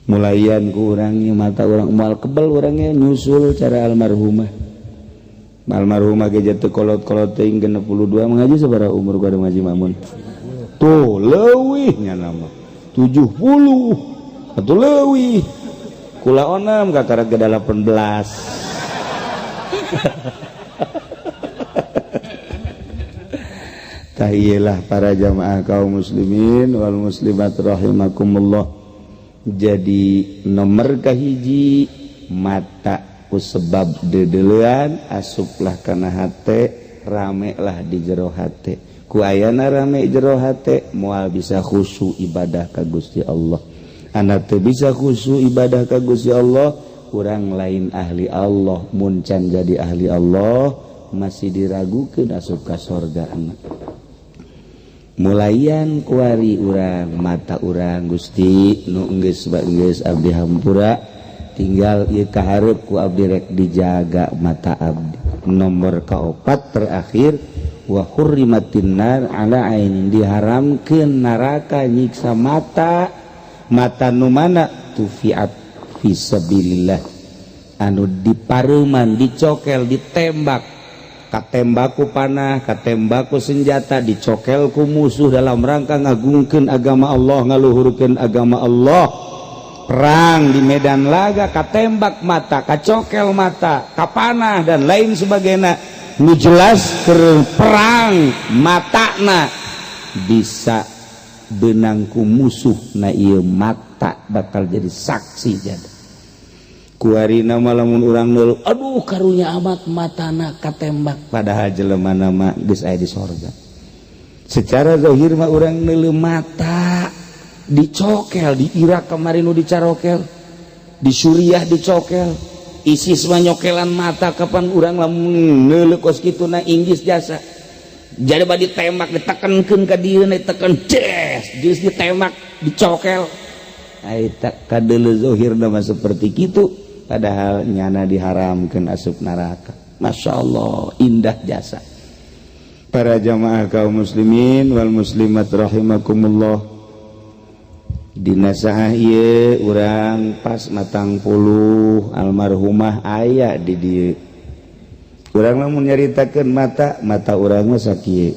Mulayan ku urang mata urang moal kebal urangnya nyusul cara almarhumah. Almarhumah ge jatuh kolot-kolot teuing 62 mengaji sabaraha umur ku ada ngaji Mamun. Tuh leuwih nya nama 70 atuh leuwih. Kula onam kakara ge 18. Tahiyalah para jamaah kaum muslimin wal muslimat rahimakumullah. Jadi nomor kahiji mata ku sebab dedeleuan asuplah kana hate ramelah di jero hate. Ku ayana rame jero hate moal bisa khusyuk ibadah ka Gusti Allah. Anda teu bisa khusyuk ibadah ka Gusti Allah, urang lain ahli Allah, mun can jadi ahli Allah masih diragukeun asup ka sorga anak. Mulayan kuari urang mata urang Gusti nu geus abdi hampura tinggal ieu kaharep ku abdi rek dijaga mata abdi. Nomor kaopat terakhir wa hurrimatin nar ala ainin diharamkeun neraka nyiksa mata nu mana tufiat fisabilillah anu dipareuman dicokel ditembak katembaku panah, katembaku senjata dicokel ku musuh dalam rangka ngagungkeun agama Allah, ngaluhurkeun agama Allah. Perang di medan laga katembak mata, kacokel mata, kapanah dan lain sebagainya. Nu jelas perang matana bisa benang ku musuh na ieu mata bakal jadi saksi jadi. Kuarina malamun urang neuleuh aduh karunya amat matana katembak padahal jelema nama geus aya di sorga. Secara zahir mah urang neuleuh mata dicokel di Irak kemarin nu dicarokel di Suriah dicokel ISIS mah nyokelan mata kapan urang lamun neuleuh kos kituna Inggris jasa jadi badi tembak ditekenkeun ka dieu diteken des geus ditembak dicokel eta kadeuleuh zahirna mah seperti kitu. Padahal nyana diharamkan asup neraka. Masya Allah indah jasa. Para jamaah kaum muslimin wal muslimat rahimakumullah. Dina saah ieu urang pas matang puluh almarhumah aya di dieu. Urang lamun nyaritakeun mata urang mah sakieu.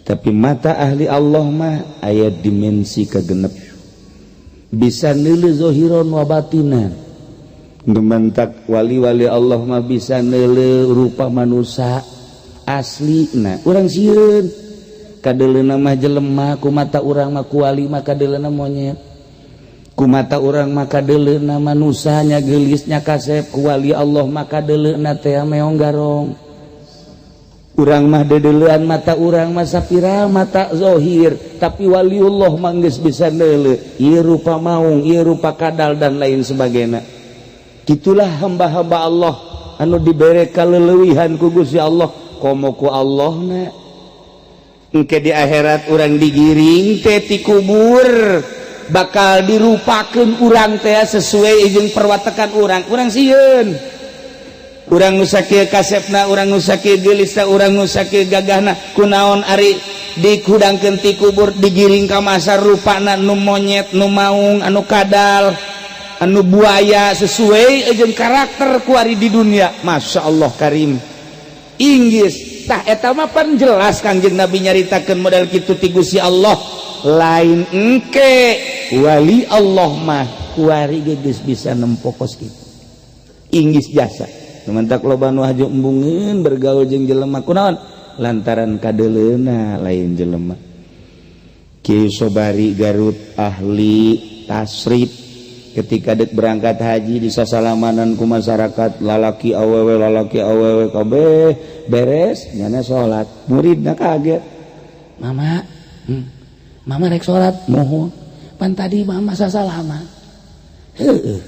Tapi mata ahli Allah mah aya dimensi kagenep. Bisa neuleuh zahiron wa batinan. Gementak wali-wali Allah mah bisa neuleuh rupa manusia aslina urang sieun kadeleuna mah jelema ku mata urang mah ku wali mah kadeleuna monyet ku mata urang mah kadeleuna manusia nya geulis nya kasep ku wali Allah mah kadeleuna teh meong garong urang mah dedeleuan mata urang mah sapira mata zahir tapi waliullah mah geus bisa neuleuh ieu rupa maung ieu rupa kadal dan lain sebagainya. Itulah hamba-hamba Allah anu dibere kaleulewihan ku Gusti Allah komo ku Allah na engke di akhirat urang digiring teh ti kubur bakal dirupakeun urang teh sesuai jeung perwatakan urang sieun urang nu sakieu kasepna urang nu sakieu geulisna urang nu sakieu gagahna kunaon ari dikudangkeun ti kubur digiring ka masar rupana nu monyet nu maung anu kadal anu buaya sesuai jeung karakter kuari di dunia. Masya Allah karim inggis tah eta mah pan jelas Kangjeng Nabi nyaritakeun model kitu ti Gusti Allah lain engke wali Allah mah kuari geus bisa nempokos kitu inggis jasa mentak loba nu haju embungeun bergaul jeung jelema kunaon lantaran kadeleuna lain jelema. Kiai Sobari Garut ahli tasrif ketika dek berangkat haji di sasalamanan ku masyarakat lalaki awewe kabeh beres nyana salat muridna kaget mama rek salat mohon pan tadi mama sasalaman heueuh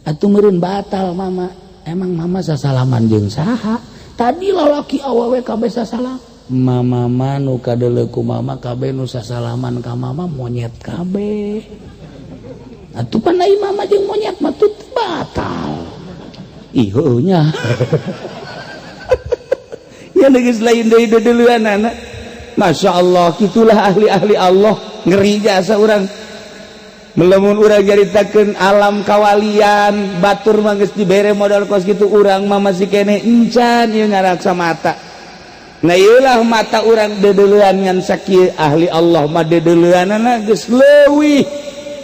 atuh meureun batal mama emang mama sasalaman jeung saha tadi lalaki awewe kabeh sasalam mama nu kadele ku mama kabeh nu sasalaman ka mama monyet kabeh. Atuh panai mama jeung monyet mah teu batal. Iheuh nya. Ya geus lain deui dedeuleunana. Masyaallah kitulah ahli-ahli Allah ngeri jasa urang. Melamun urang jaritakeun alam kawalian batur mah geus dibere modal kos kitu urang mah masih kene encan ieu ngaraksa mata. Nah ieulah mata urang dedeulean ngan sakieu ahli Allah mah dedeuleunana geus leuwih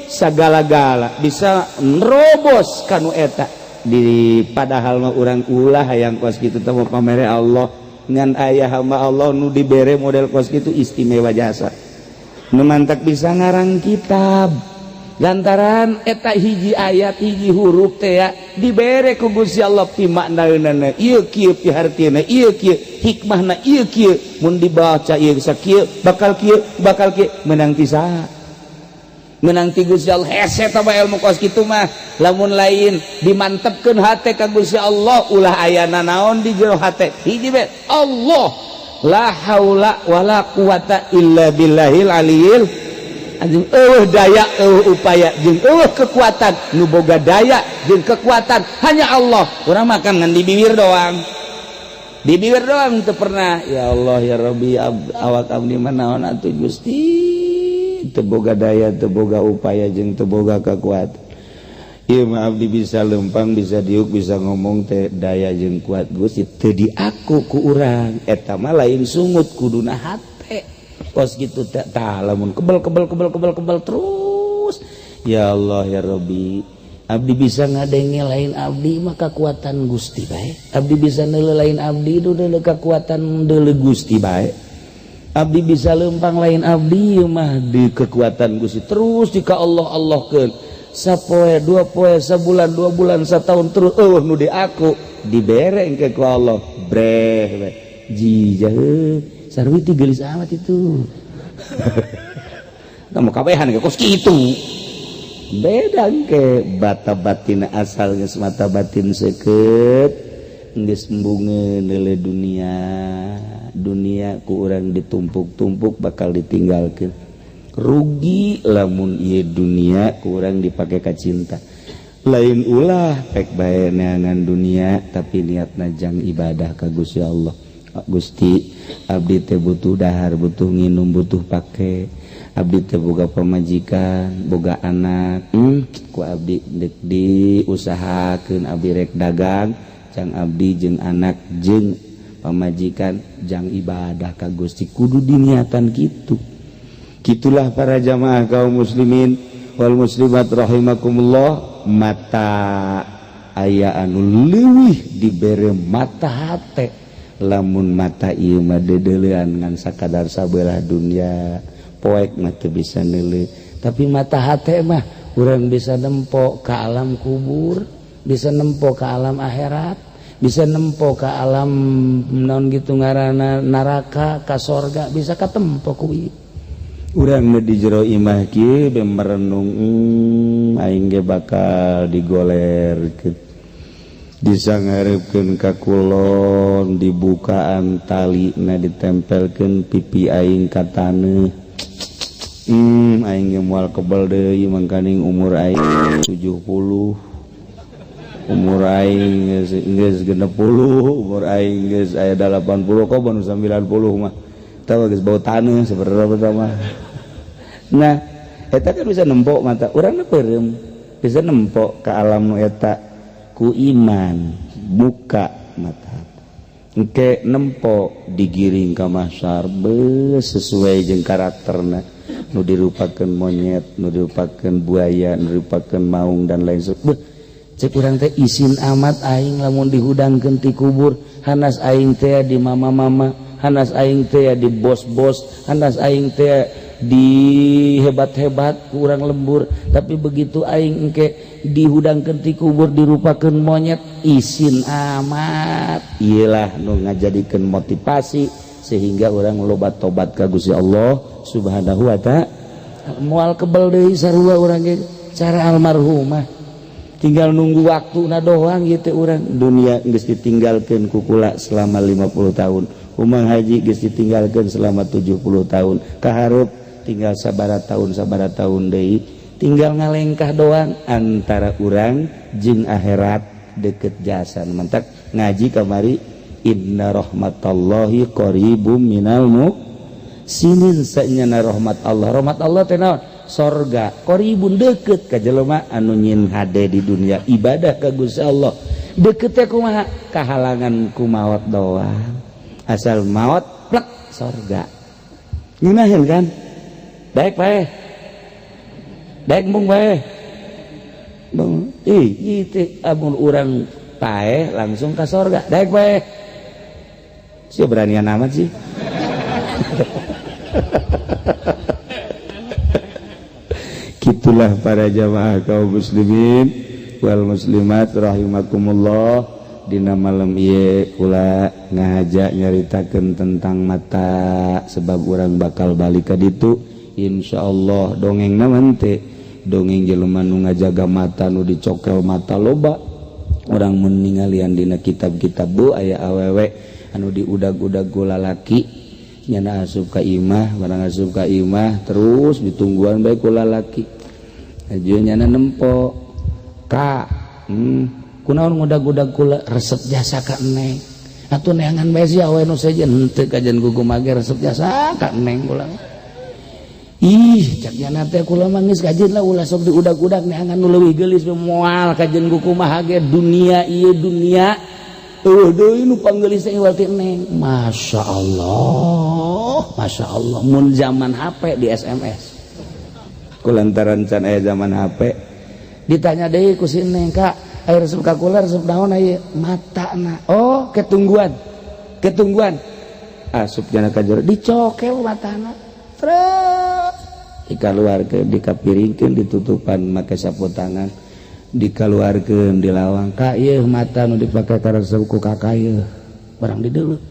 sagala-gala bisa nerobos kanu eta di padahal mah urang ulah hayang kos kitu teh pamere Allah ngan aya hamba Allah nu dibere model kos kitu istimewa jasa nu mantak bisa ngarang kitab lantaran eta hiji ayat hiji huruf teh ya dibere ku Gusti Allah pi maknaeunana ieu kieu pi hartina ieu kieu hikmahna ieu kieu mun dibaca ieu sakieu bakal kieu menang ti saha menang ti Gusti Allah hese tah ilmu kos kitu mah lamun lain dimantepkeun hate ka Gusti Allah ulah ayana naon di jero hate hiji be Allah la haula wala quwata illa billahil aliyil azim daya upaya jeung kekuatan nu boga daya jeung kekuatan hanya Allah urang makan ngan di bibir doang teu pernah ya Allah ya Rabbi awak abdi mah naon atuh Gusti teu boga daya teu boga upaya jeung teu boga kekuatan ieu mah abdi bisa lempang bisa diuk bisa ngomong teh daya jeung kuat Gusti teu diaku ku urang eta mah lain sungut kuduna hate kos kitu tah lamun kebel terus ya Allah ya Rabbi abdi bisa ngadenge lain abdi mah kekuatan Gusti bae abdi bisa neuleuh lain abdi deuleuh kekuatan deuleuh Gusti bae abdi bisa lempang lain abdi mah di kekuatan Gusti terus jika Allah-Allahkeun sapoe dua poe sabulan 2 bulan satahun terus nu di aku dibere engke ku Allah breh jijah sarwi ti geulis amat itu kamu kabehan ke kos kitu beda engke bata batin asal geus mata batin seukeut geus embungeun leuleuh dunia ku urang ditumpuk-tumpuk bakal ditinggalkeun rugi lamun ieu dunia ku urang dipake ka cinta lain ulah pek bae neangan dunia tapi niatna jang ibadah ka Gusti Allah Gusti abdi teh butuh dahar butuh nginum butuh pake abdi teh boga pamajikan boga anak ku abdi deuk diusahakeun abdi rek dagang jang abdi jeung anak jeung pamajikan jang ibadah ka Gusti kudu diniatan kitu kitulah para jamaah kaum muslimin wal muslimat rahimakumullah mata aya anu leuwih dibere mata hate lamun mata ieu mah dedeleuan ngan sakadar sabelah dunia poek mah teu bisa neuleuh tapi mata hate mah urang bisa nempo ka alam kubur bisa nempo ka alam akhirat bisa nempo ka alam naon gitu ngaranna neraka ka sorga bisa katempo ku ieu urang nu di jero imah kieu be merenung aing ge bakal digolerkeun disangarepkeun ka kulon dibukaan talina ditempelkeun pipi aing ka taneuh aing ge moal kebal deui mangkaning umur aing 70 umur aing geus 60 umur aing geus aya 80 kok baru 90 mah tah geus bau taneuh sabarapa mah nah eta kan bisa nempok mata urang peureum bisa nempok ka alam nu eta ku iman buka mata engke nempo digiring ka mahsyar sesuai jeung karakterna nu dirupakeun monyet nu dirupakeun buaya nu dirupakeun maung dan lain sebagainya cek urang teh isin amat aing lamun dihudangkeun ti kubur hanas aing teh di mama-mama hanas aing teh di bos-bos hanas aing teh di hebat-hebat kurang lembur tapi begitu aing engke dihudangkeun ti kubur dirupakeun monyet isin amat iyalah nu ngajadikeun motivasi sehingga orang loba tobat ka Gusti Allah Subhanahu wa ta'ala moal kebal deui sarua urang ge cara almarhumah tinggal nunggu waktuna doang ieu teh urang dunia geus ditinggalkeun ku kula selama 50 tahun umang haji geus ditinggalkeun selama 70 tahun kahareup tinggal sabaraha tahun deui tinggal ngalengkah doang antara urang jeung akhirat deket jasan mentak ngaji kamari inna rahmatallahi qaribum minal muhsinin saenyana rahmat Allah teh naon sorga qaribun deket ka jelema anu nyin hade di dunia ibadah ka Gusti Allah deket teh kumaha kahalangan ku maot doang asal maot plek sorga nyunaheun kan daek bae daek mung bae itu amun urang paeh langsung ke sorga daek bae si beranian amat sih gitulah para jamaah kaum muslimin wal muslimat rahimakumullah dina malam ieu kula ngajak nyaritakeun tentang mata sebab urang bakal balik ka ditu insyaallah dongengna mah teu dongeng jelema nu ngajaga mata nu dicokel mata loba orang mun ningalian dina kitab-kitab bu aya awewe anu diudag-udag ku lalaki nyana asup ka imah barang asup ka imah terus ditungguan bae ku lalaki ajeun nyana nempo ka kunaon ngudag-udag ku resep jasa ka neng atuh neangan bae sia awewe nu sejen henteu kajen gugu mage resep jasa ka neng kula ih cak nyana teh kula mah geus kajeun lah ulah sok diudag-udag neangan nu leuwih geulis moal kajen ku kumaha ge dunia ieu dunia deui nu panggeulis teh iwal ti neng masyaallah mun zaman HP di SMS kulantaran can aya zaman HP ditanya deui ku si neng Kak aya resep ka kula resep naon aya matana oh ketungguan asup jana ka jero dicokel matana terus dikaluarkeun dikapiringkeun ditutupan make sapu tangan dikaluarkeun di lawang ka ieu mata nu dipake ka resep ku kakak ieu barang di deuleu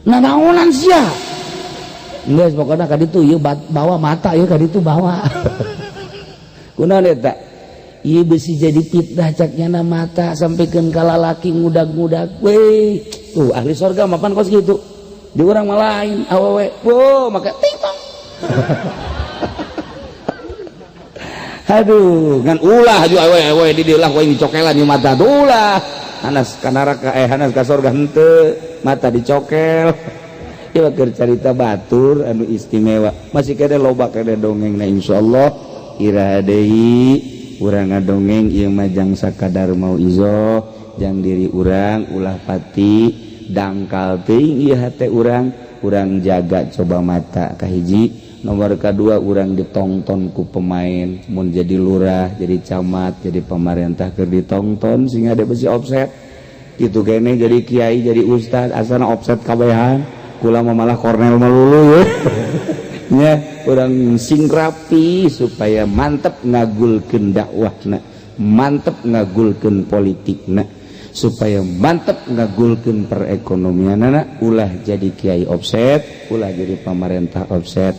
nanaonan sia geus pokona ka ditu ieu bawa mata ieu ka ditu bawa kunaon eta ieu beusi jadi fitnah caknya mata sampikeun ka lalaki ngudag-ngudag we tuh ahli sorga mapan kos gitu di urang mah lain awewe wo make ting-tong aduh ngan ulah aju awewe di dieu lah we dicokelan di mata ulah hanas ka neraka hanas ka sorga henteu mata dicokel ieu keur carita batur anu istimewa masih kade loba kade dongengna insyaallah iraha deui urang ngadongeng ieu mah jang sakadar mau izo jang diri urang ulah pati dangkal teuing ieu hate urang jaga coba mata kahiji nomor kedua urang ditongton ku pemain mun jadi lurah jadi camat jadi pemerintah keur ditongton sehingga ada besi offset gitu kene jadi kiai jadi ustad asana offset kabehan kula mah malah kornel melulu ya urang sing rapi supaya mantep ngagulkeun dakwahna mantep ngagulkeun politikna supaya mantep ngagulkeun perekonomianna ulah jadi kiai offset ulah jadi pemerintah offset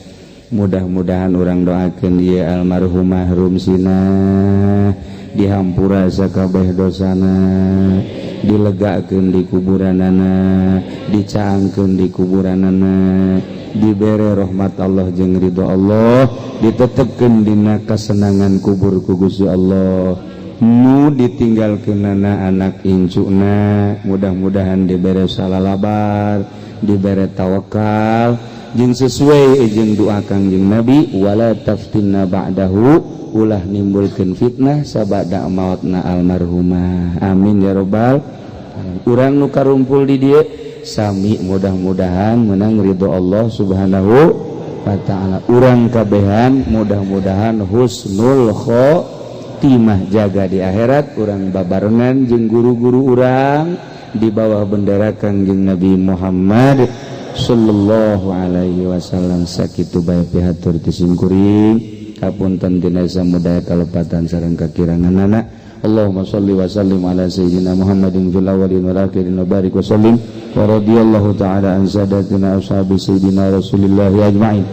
mudah-mudahan orang doakeun ieu almarhumah rumsina dihampura sakabeh dosana dilegakeun di kuburanana dicaangkeun di kuburanana dibere rahmat Allah jeung ridho Allah ditetepkeun dina kasenangan kubur ku Gusti Allah nu ditinggalkeunana anak incuna mudah-mudahan dibere salalabar dibere tawakal jeung sesuai jeung doa Kangjeng Nabi wala taftinna ba'dahu ulah nimbulkeun fitnah sabada mautna almarhumah amin ya rabbal urang nu karumpul di dieu sami mudah-mudahan menang ridho Allah subhanahu wa ta'ala urang kabehan mudah-mudahan husnul khotimah jaga di akhirat urang babarengan jeung guru-guru urang di bawah bendera Kangjeng Nabi Muhammad sallallahu alaihi wasallam sakitu bae pihatur ti simkuring kapunten tina samudaya kalepatan sareng kakiranganana Allahumma shalli wa sallim ala sayyidina Muhammadin fil awwalin wal akhirin wa barik wa sallim wa radhiyallahu ta'ala an sadatina ashabi sayyidina Rasulillah ajma'in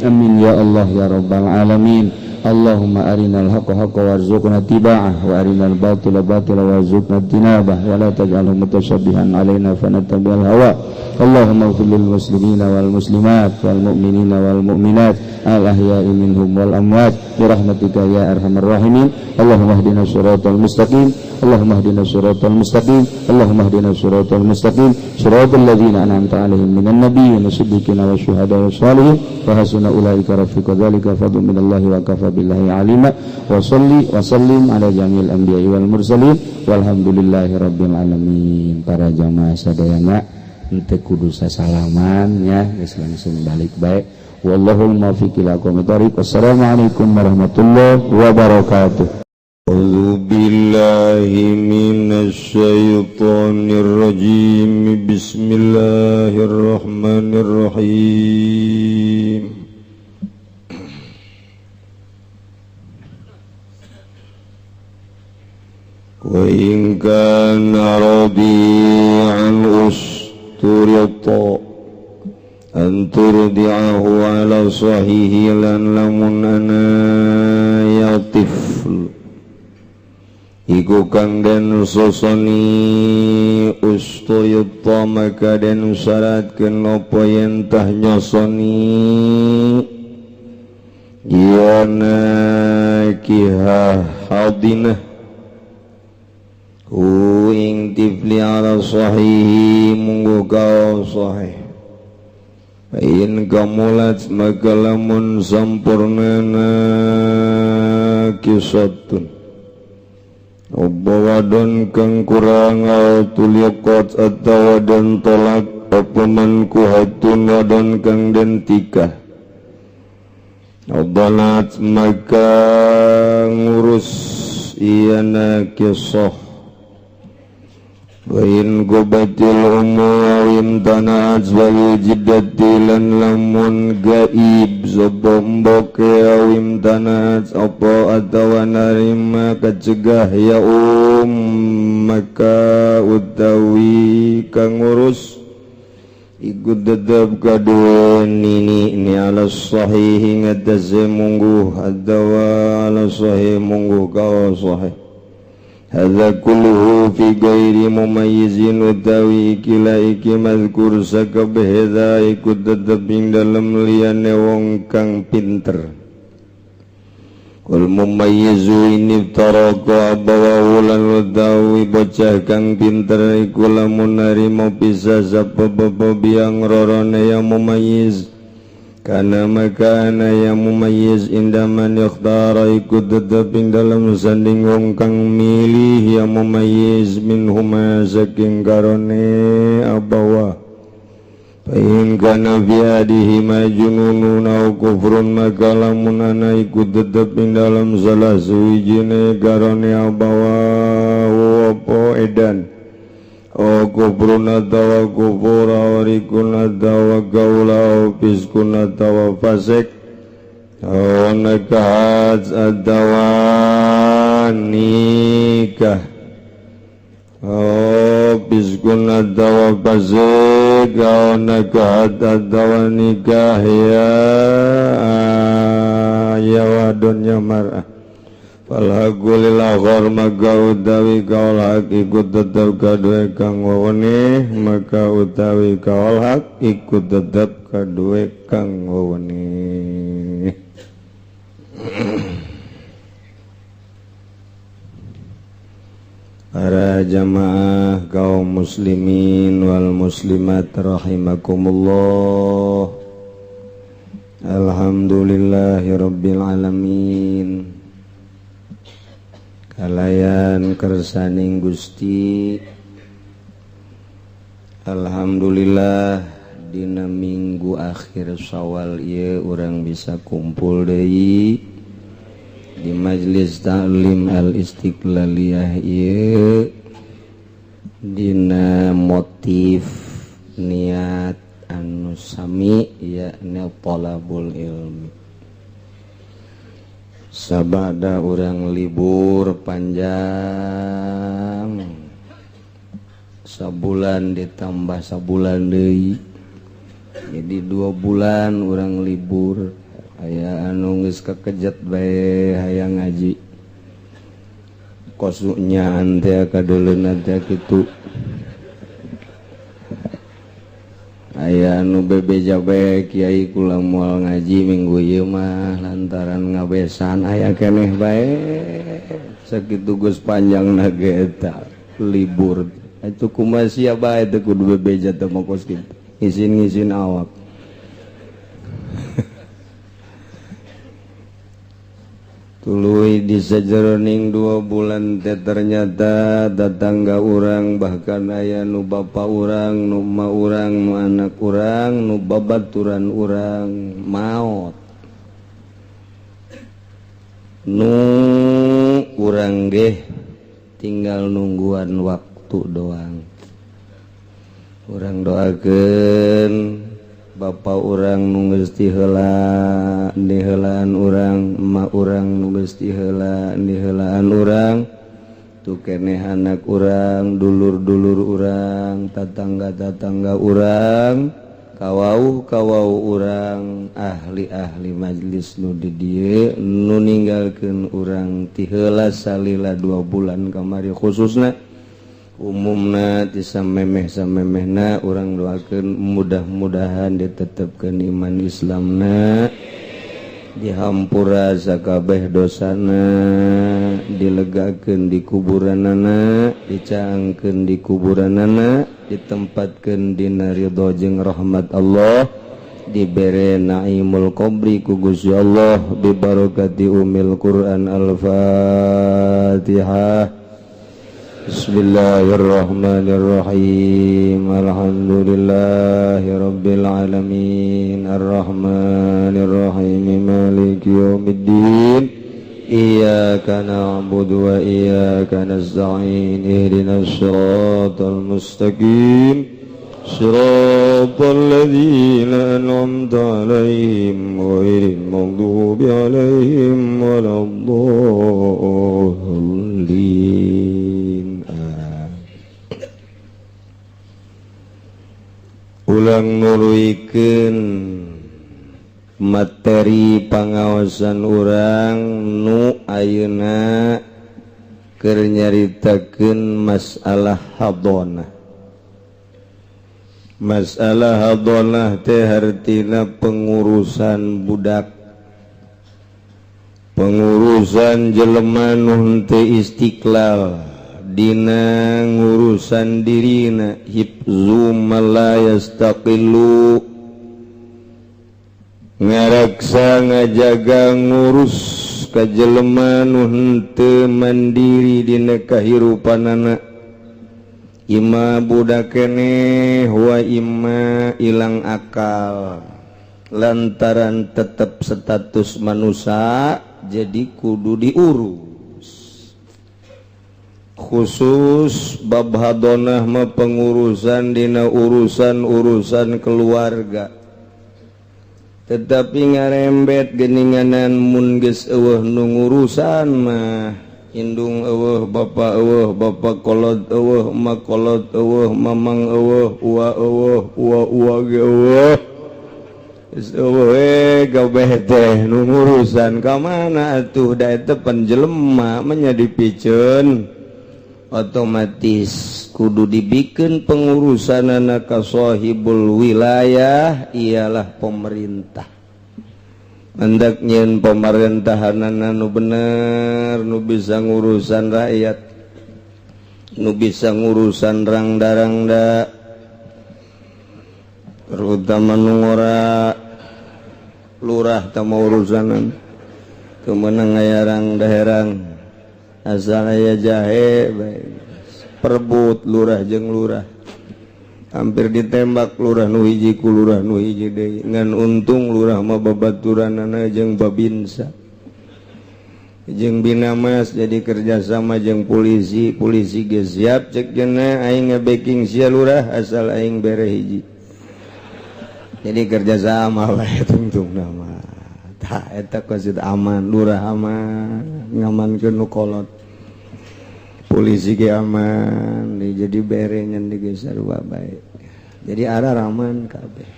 amin ya Allah ya rabbal alamin Allahumma arinal haqqa haqqa warzuqna tiba'ah wa arinal batila batila warzuqna tinabah wa la taj'alhu mutashabbihan alaina fanattabi'al hawa. Allahumma ighfir lil muslimina wal muslimat wal mu'minina wal mu'minat al ahya'i minhum wal amwat bi rahmatika ya arhamar rahimin. Allahumma hdina shiratal mustaqim. Allahumma hdina shiratal mustaqim. Allahumma hdina shiratal mustaqim. Shiratal ladzina an'amta 'alaihim minan nabiyyin wasiddiqina wasyuhada'i wassalihin wa hasuna ulaika rafiqa. Dzalika fadlun minallahi wa kafa billahi 'alima. Wa shalli wa sallim ala jamil anbiya'i wal mursalin walhamdulillahi rabbil alamin. Para jamaah sadayana ente kudu sasalaman ya, geus langsung balik bae. Wallahul muwaffiq ila aqwamit thoriq. Wassalamualaikum warahmatullahi wabarakatuh. A'udzu billahi minasy syaithanir rajim. Bismillahirrahmanirrahim. Wa in kana rabi'an turita anturdi'ahu ala sahihi lan lamun ana yatifl iku kang den sosoni ustuyita maka den syaratkeun apa yen tah nyosoni yana kiha hadinah ing tifli ala sahihi munggu kau sahih in kamulat maka lamun sampurnana kisatun wadon kang kurang tuliqat atawa dan tolak apa man kuhatun wadon kang den tikah obalat maka ngurus iyana kisah wa in gubatil umawim tana'at wal jiddati lan lamun gaib zobombok awim tana'at apa atawa narima kecegah ya maka utawi kang ngurus ikut tetap kadua nini ni ala sahih ngatase munggu atawa ala sahih munggu kau sahih. Hadza kulluhu fi ghairi mumayyizin utawi ikila iki mazkur sakabeh hadza ikut tetep ing dalem liyane wong kang pinter. Kul mumayyizu ini taraka abawa ulan utawi bocah kang pinter iku lamun narima pisah sapa bapa biang rorone yang mumayyiz. Kana makana yang mumayyiz indaman yakhtara ikut tetap ing dalam sanding wong kang milih yang mumayyiz minhuma saking karone abawa pain kana biadihi majnunun au kufrun maka lamun ana ikut tetap ing dalam salah suwijine karone abawa apa edan o kufrun atawa kufur o rikun atawa gaula o fiskun atawa fasik o nekahat atawa nikah o fiskun atawa fasik o nekahat atawa nikah ya wadonnya mar'ah falhaqulil akhar maka utawi kaul hak ikut tetap kadue kang wawene maka utawi kaul hak ikut tetap kadue kang wawene. Para jamaah kaum muslimin wal muslimat rahimakumullah. Alhamdulillahirabbil alamin. Kalayan kersaning Gusti alhamdulillah dina minggu akhir Syawal ieu urang bisa kumpul deui di majelis ta'lim al-istiqlaliyah ieu dina motif niat anu sami yakni talabul ilmi. Sabada urang libur panjang sabulan ditambah sabulan deui jadi 2 bulan urang libur aya anu geus kakejat bae hayang ngaji kosunya teh kadeuleuna teh kitu aya anu bebeja bae kiai kula moal ngaji minggu ieu mah lantaran ngabesan aya keneh bae sakitu geus panjangna ge eta libur itu kumaha sia bae teh kudu bebeja teh mongkos kitu ngizin-ngizin awak tuluy di sajeroning 2 bulan teh ternyata tetangga urang bahkan aya nu bapa urang nu ma urang nu anak urang nu babaturan urang maot nu urang ge tinggal nungguan waktu doang urang doakeun bapa urang nu geus ti heula di heulaan urang emak urang nu geus ti heula di heulaan urang tu keneh anak urang dulur-dulur urang tatangga-tatangga urang kawauh-kawauh urang ahli-ahli majlis nu di dieu nu ninggalkeun urang ti heula salila 2 bulan kamari khususna umumna ti samemeh-samemehna urang doakeun mudah-mudahan ditetepkeun iman Islamna dihampura sakabeh dosana dilegakeun di kuburanana dicaangkeun di kuburanana ditempatkeun dina ridho jeung rahmat Allah dibere naimul qabri ku Gusti Allah bi barakati umil Quran al-Fatihah. Bismillahirrahmanirrahim. Alhamdulillahirabbil alamin. Arrahmanirrahim. Maliki yaumiddin. Iyyaka na'budu wa iyyaka nasta'in. Ihdinas shiratal mustaqim. Shiratal ladzina an'amta 'alaihim ghairil maghdubi 'alaihim waladdallin. Ulang nuluikeun materi pangaosan urang nu ayeuna keur nyaritakeun masalah hadonah. Masalah hadonah teh hartina pengurusan budak, pengurusan jelema nu henteu istiqlal dina ngurusan dirina, hifzu ma yastaqillu, ngaraksa ngajaga ngurus ka jelema nu henteu mandiri dina kahirupanana, ima budak keneh wa ima ilang akal lantaran tetep status manusia jadi kudu diurus. Khusus bab hadonah mah pengurusan dina urusan-urusan keluarga, tetapi ngarembet geninganan mun geus eueuh nu ngurusan mah indung eueuh bapa kolot eueuh emak kolot eueuh mamang eueuh ua ge eueuh geus eueuh gabeh teh nu ngurusan ka mana atuh da eta panjelema nya dipikeun otomatis kudu dibikeun pengurusanana ka sahibul wilayah ialah pemerintah. Hendak nyeun pemerintahanana nu bener, nu bisa ngurusan rakyat, nu bisa ngurusan rangda-rangda, terutama nu ngora lurah tama urusanan kemenang aya rangda-herang asal aya jahe perebut lurah jeung lurah hampir ditembak lurah nu hiji ku lurah nu hiji deui ngan untung lurah mah babaturanana jeung babinsa jeung binamas jadi kerjasama jeung polisi ge siap cek cenah aing nge-backing sia lurah asal aing bere hiji jadi kerjasama wae tungtungna mah tah eta kudu aman lurah aman ngamankeun nu kolot polisi ge aman jadi berengan di geus sarua bae jadi arah aman kabeh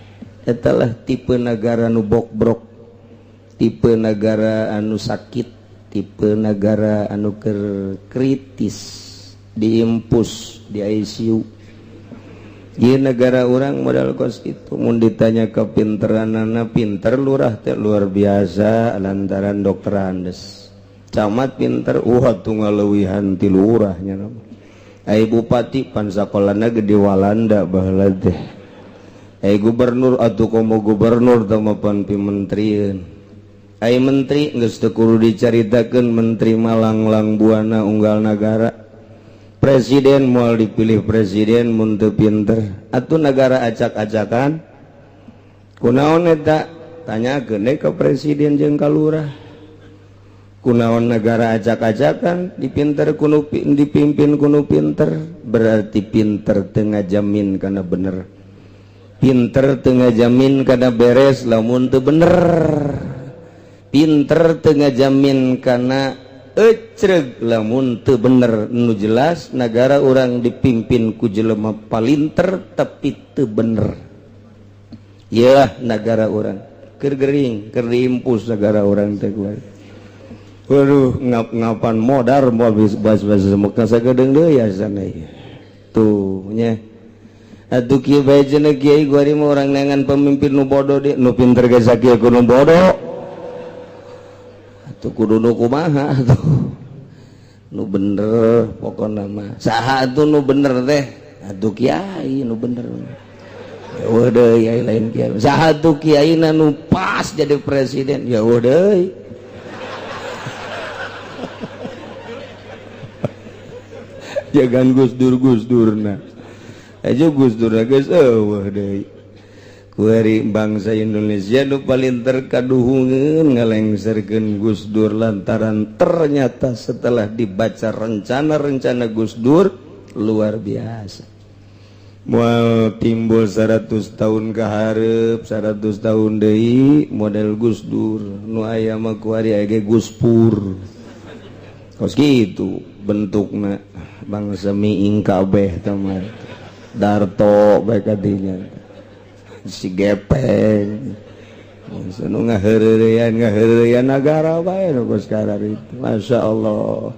eta lah tipe negara nu bobrok tipe negara anu sakit, tipe negara anu kritis, diimpus di ICU. Ieu negara orang modal kos itu. Mun ditanya kepinteranana, pinter lurah teh luar biasa lantaran dokter Andes. Camat pinter, tuh ngaleuwihan ti lurahnya nama. Ai bupati pan sakolana gede Walanda baheula teh. Ai gubernur atuh komo gubernur teh mah pan pimentrieun. Ai menteri geus teu kudu dicaritakeun, menteri malanglang buana unggal negara. Presiden moal dipilih presiden mun teu pinter, atuh negara acak-acakan. Kunaon eta? Tanyakeun deui ka presiden jeung ka lurah. Kunaon negara acak-acakan dipimpin kuno pinter, berarti pinter teu ngajamin kana bener, pinter teu ngajamin kana beres lamun teu bener, pinter teu ngajamin kana ecreg lamun teu bener. Nu jelas negara orang dipimpin ku jelema palinter tapi teu bener. Iyalah negara orang keur gering, keur diimpus negara orang teh kumaha. Waduh, ngap-ngapan modar mau bahas-bahas semuka sagedeng deui ya sana ieu. Tuh nya. Atuh kieu bae cenah kiai gua mah urang neangan pemimpin nu bodoh de, nu pinter ge sakieu nu bodoh. Atuh kudu nu kumaha atuh. Nu bener pokona mah. Saha atuh nu bener teh? Atuh kiai nu bener. Ya deui ai lain kiai. Saha atuh kiaina nu pas jadi presiden? Ya deui. Jangan Gus Dur nah. Aja Gus Dur geus eueuh deui. Kuari bangsa Indonesia nu paling terkaduhungeun ngalengserkeun Gus Dur lantaran ternyata setelah dibaca rencana-rencana Gus Dur luar biasa. Moal timbul 100 tahun ka hareup, 100 tahun deui model Gus Dur. Nu aya mah kuari aya ge Gus Pur. Kos kitu bentukna. Bangsa miing kabeh teman Darto baik adinya si Gepeng nu ngaheureyan negara bae nu sekarang itu. Masya Allah,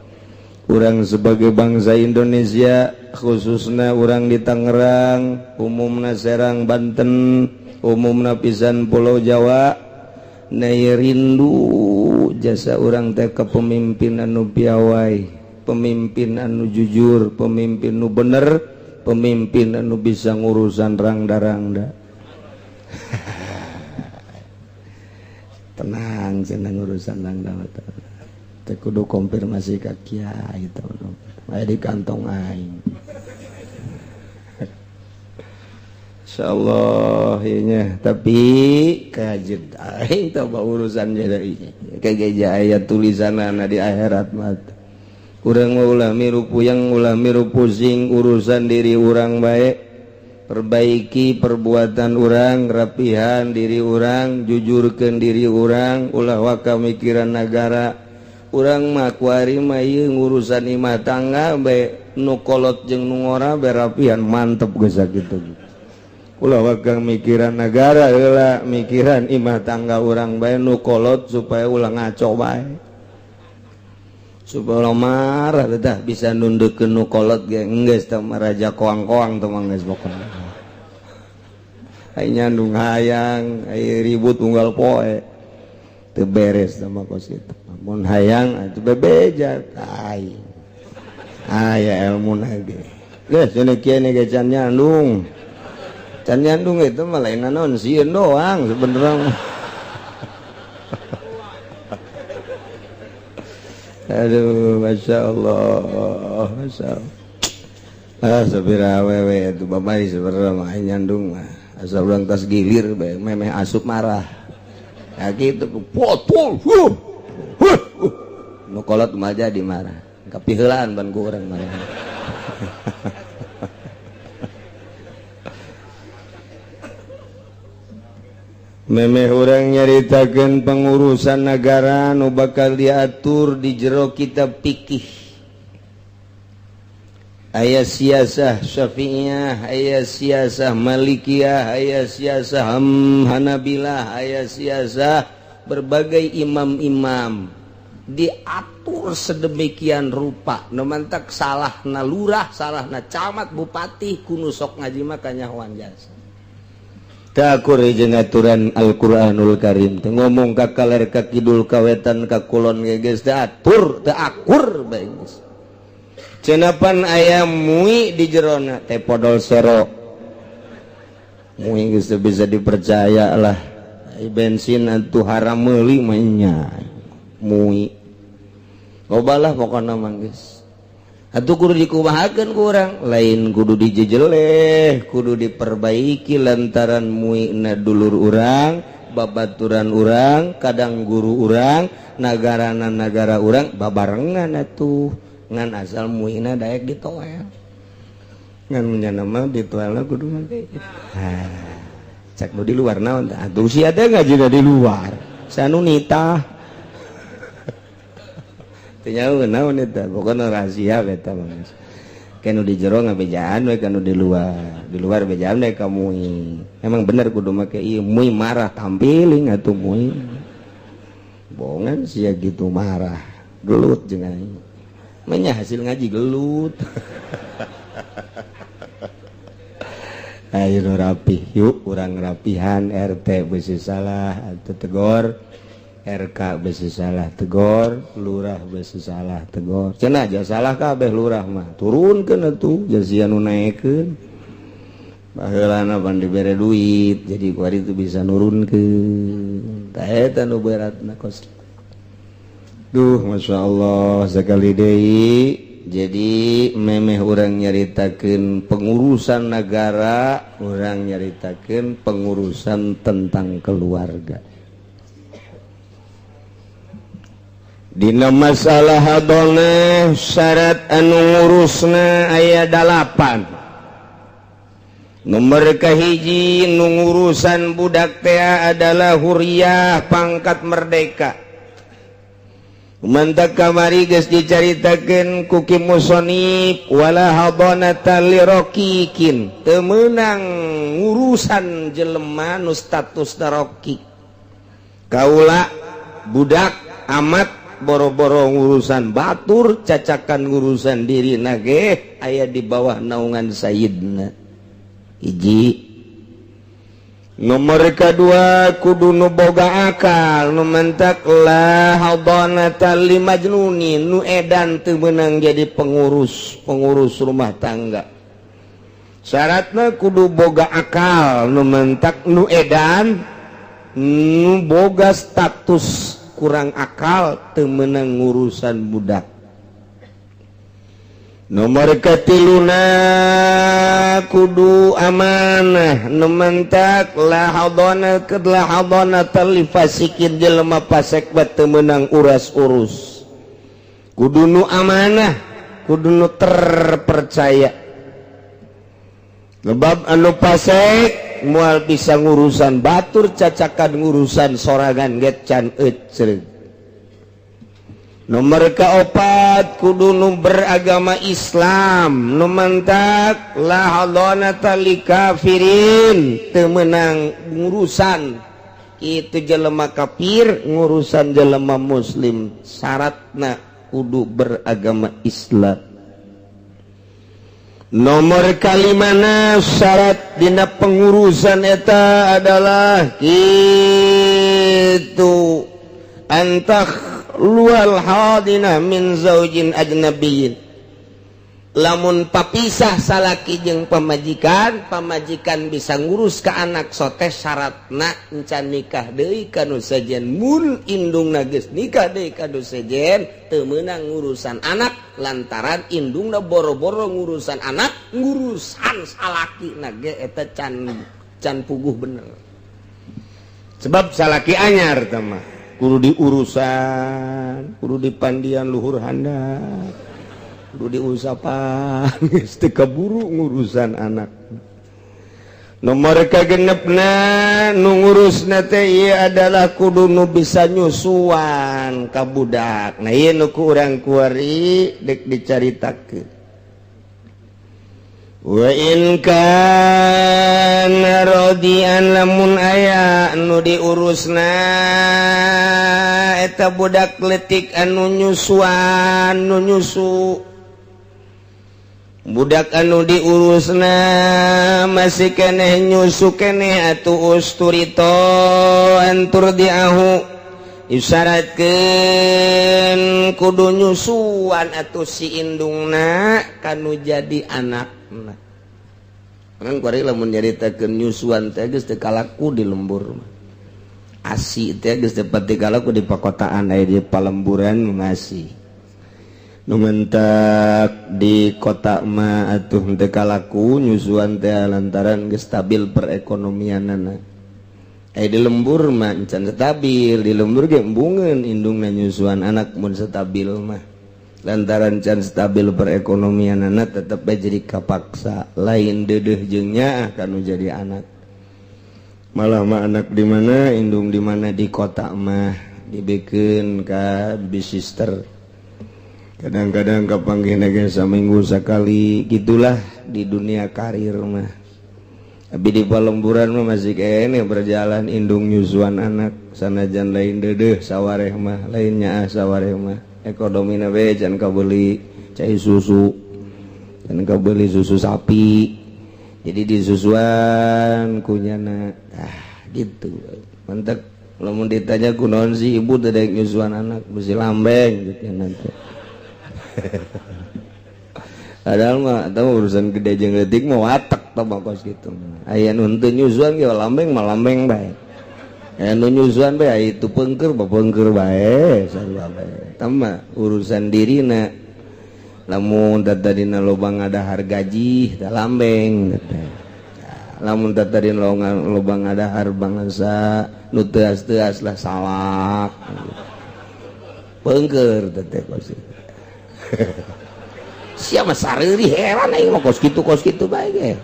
urang sebagai bangsa Indonesia khususnya urang di Tangerang, umumna Serang Banten, umumna pisan Pulau Jawa, nai rindu jasa urang teh kepemimpinan nu piawai, pemimpin anu jujur, pemimpin nu bener, pemimpin anu bisa ngurusan rangda-rangda. Tenang cenah urusan rangda. Teh kudu konfirmasi ka kiai tah aya di kantong aing. Insyaallah nya, tapi kajet aing tah urusan deui. Kageja aya tulisanana di akhirat mah. Urang ulah miru puyeng, ulah miru pusing urusan diri urang baik. Perbaiki perbuatan urang, rapihan diri urang, jujurkeun diri urang, ulah waka mikiran negara. Urang mah kuari mah ieu ngurusan imah tangga bae nu kolot jeung nu ngora bae rapihan mantep geus sakitu. Ulah waka mikiran negara, heula mikiran imah tangga urang bae nu kolot supaya ulah ngaco bae. Supaya marah tah bisa nundeukeun nu kolot ge enggeus tah raja koang-koang teh mah geus pokona. Ai nyandung hayang, ai ribut unggal poe. Teu beres tah mah kos kitu. Mun hayang atuh bebejat ai. Aya elmuna ge. Geus cenah kieu ge can nyandung. Can nyandung itu mah lain naon sieun doang sebenarnya. Aduh, Masya Allah, Masya Allah. Sabira awewe itu bapari sebenarnya mah nyandung mah. Asal ulang tas gilir bae memeh asup marah. Ya gitu potol. Nu kolot mah jadi marah. Kapiheulaan ban ku urang marah. Memeh urang nyaritakeun pengurusan negara nu bakal diatur di jero kitab fikih. Aya siasah Syafi'iyah, aya siasah Malikiyah, aya siasah Hanabilah, aya siasah berbagai imam-imam diatur sedemikian rupa numantak salahna lurah, salahna camat, bupati kudu sok ngaji mah kanyahoan jasa. Takur jeung aturan Al-Qur'anul Karim teu ngomong ka kaler ka kidul ka wetan ka kulon ge geus diatur teu akur bae geus. Cenah aya mui di jerona teh podol sero. Mui geus bisa dipercaya lah. Bensin atuh haram meuli mah nya. Mui. Lobalah pokona mah geus. Atuh kudu dikumahakeun ku urang, lain kudu dijejeleh, kudu diperbaiki lantaran muina dulur urang, babaturan urang, kadang guru urang, nagarana nagara urang babarengan atuh. Ngan asal muina daek ditoel. Ngan menyana mah ditoelna kudu mah teh. Cek nu di luar naon tah? Atuh sia teh ngajina di luar. Sanu nitah. Tanya naon eta, pokona rahasia eta mah. Kanu di jero ngabejaan we kanu di luar bejaan we ka mui. Emang bener kudu make ieu mui marah tampiling atuh mui. Bohongan sia gitu marah, gelut jeung aing. Manya hasil ngaji gelut. Ayo rapih yuk urang rapihan RT beusi salah atuh tegor. RK besi salah tegor, lurah besi salah tegor. Cenah aja salah kabeh lurah mah. Turunkeun atuh sia nu naekeun. Baheulana pan dibere duit, jadi kuari itu bisa nurunkeun. Tah eta nu beratna kos. Duh, masyaallah sekali deui. Jadi memeh urang nyaritakeun pengurusan negara, urang nyaritakeun pengurusan tentang keluarga. Dina masalah hadona syarat anu ngurusna aya 8. Nomor kahiji nu ngurusan budak teh adalah huriyah pangkat merdeka. Mantak kamari geus dicaritakeun ku Ki Musonib wala hadonata lirokikin teu meunang ngurusan jelema nu status daroki. Kaula budak amat boro-boro ngurusan batur cacakan ngurusan diri nage aya di bawah naungan sayyidna hiji. Nomor kedua kudu nu boga akal nu mentak la hadanata li majnuni nu edan teu meunang jadi pengurus rumah tangga. Syaratna kudu boga akal nu mentak nu edan nu boga status kurang akal teu meunang ngurusan budak. Nomor katiluna kudu amanah nu mentak la hadana li fasikin jelema fasik teu meunang uras-urus. Kudu nu amanah, kudu nu terpercaya. Lebab anu fasik moal bisa ngurusan batur cacakan ngurusan sorangan get can ecreug. Nomor kaopat kudu nu beragama Islam nu mantak la hadanata li kafirin teu meunang ngurusan kitu jelema kafir ngurusan jelema muslim. Syaratna kudu beragama Islam. Nomor kalimana syarat dina pengurusan eta adalah kitu antah lual hadina min zaujin ajnabiyyin. Lamun papisah salaki jeung pamajikan bisa ngurus ka anak sotes syaratna encan nikah deui kanu sejen. Mun indungna geus nikah deui kanu sejen teu meunang ngurusan anak lantaran indungna boro-boro ngurusan anak, ngurusan salaki ge eta can puguh bener. Sebab salaki anyar teh mah kudu diurusan, kudu dipandian luhur handap. Kudu diusapan geus teu kaburu ngurusan anak. Nomor kagenepna nu ngurusna teh ieu adalah kudu nu bisa nyusuan ka budak. Nah ieu nu ku urang kuari dek dicaritakeun. wa in kana radian lamun aya anu diurusna eta budak leutik anu nyusuan nu nyusu budak anu diurusna masih keneh nyusu keneh atuh usturito antur diahu isyaratkeun kudu nyusuan atuh si indungna kanu jadi anakna kan kuari lamun nyaritakeun nyusuan teh geus teu kalaku di lembur asi teh geus teu pati kalaku di pakotaan aya di palemburan masih nu mentak di kota mah atuh teu kalaku nyusuan teh lantaran geus stabil perekonomianna. Di lembur mah can stabil, di lembur ge embungeun indungna nyusuan anak mun stabil mah. Lantaran can stabil perekonomianna tetep bae jadi kapaksa, lain deudeuh jeung nyaah kanu jadi anak. Malah mah anak di mana, indung di mana di kota mah dibikeun ka bisister. Kadang-kadang kapanggih ge saminggu sakali gitulah di dunia karir mah. Tapi di palemburan mah masih kene berjalan indung nyusuan anak sanajan lain deudeuh sawareh mah lain nyaah sawareh mah ekonomina we can kabeuli cai susu can kabeuli susu sapi jadi disusuan kunyana gitu mantep lamun ditanya kunaon si ibu teh daek nyusuan anak mesti lambeng gitu nanti. Padahal mah tahu urusan gede jeung leutik mah watek tah kos kitu. Aya nu henteu nyusuan ge lambeng mah lambeng bae. Aya nu nyusuan bae aya itu peungkeur bapeungkeur bae sarua bae. Tama urusan dirina lamun tadina lobang ngadahar gaji tah lambeng teh. Lamun tadina lobang ngadahar bangsa nu teuas-teuas lah salak. Peungkeur teh kos. Siapa sariri heran aing mah kos kitu bae ge.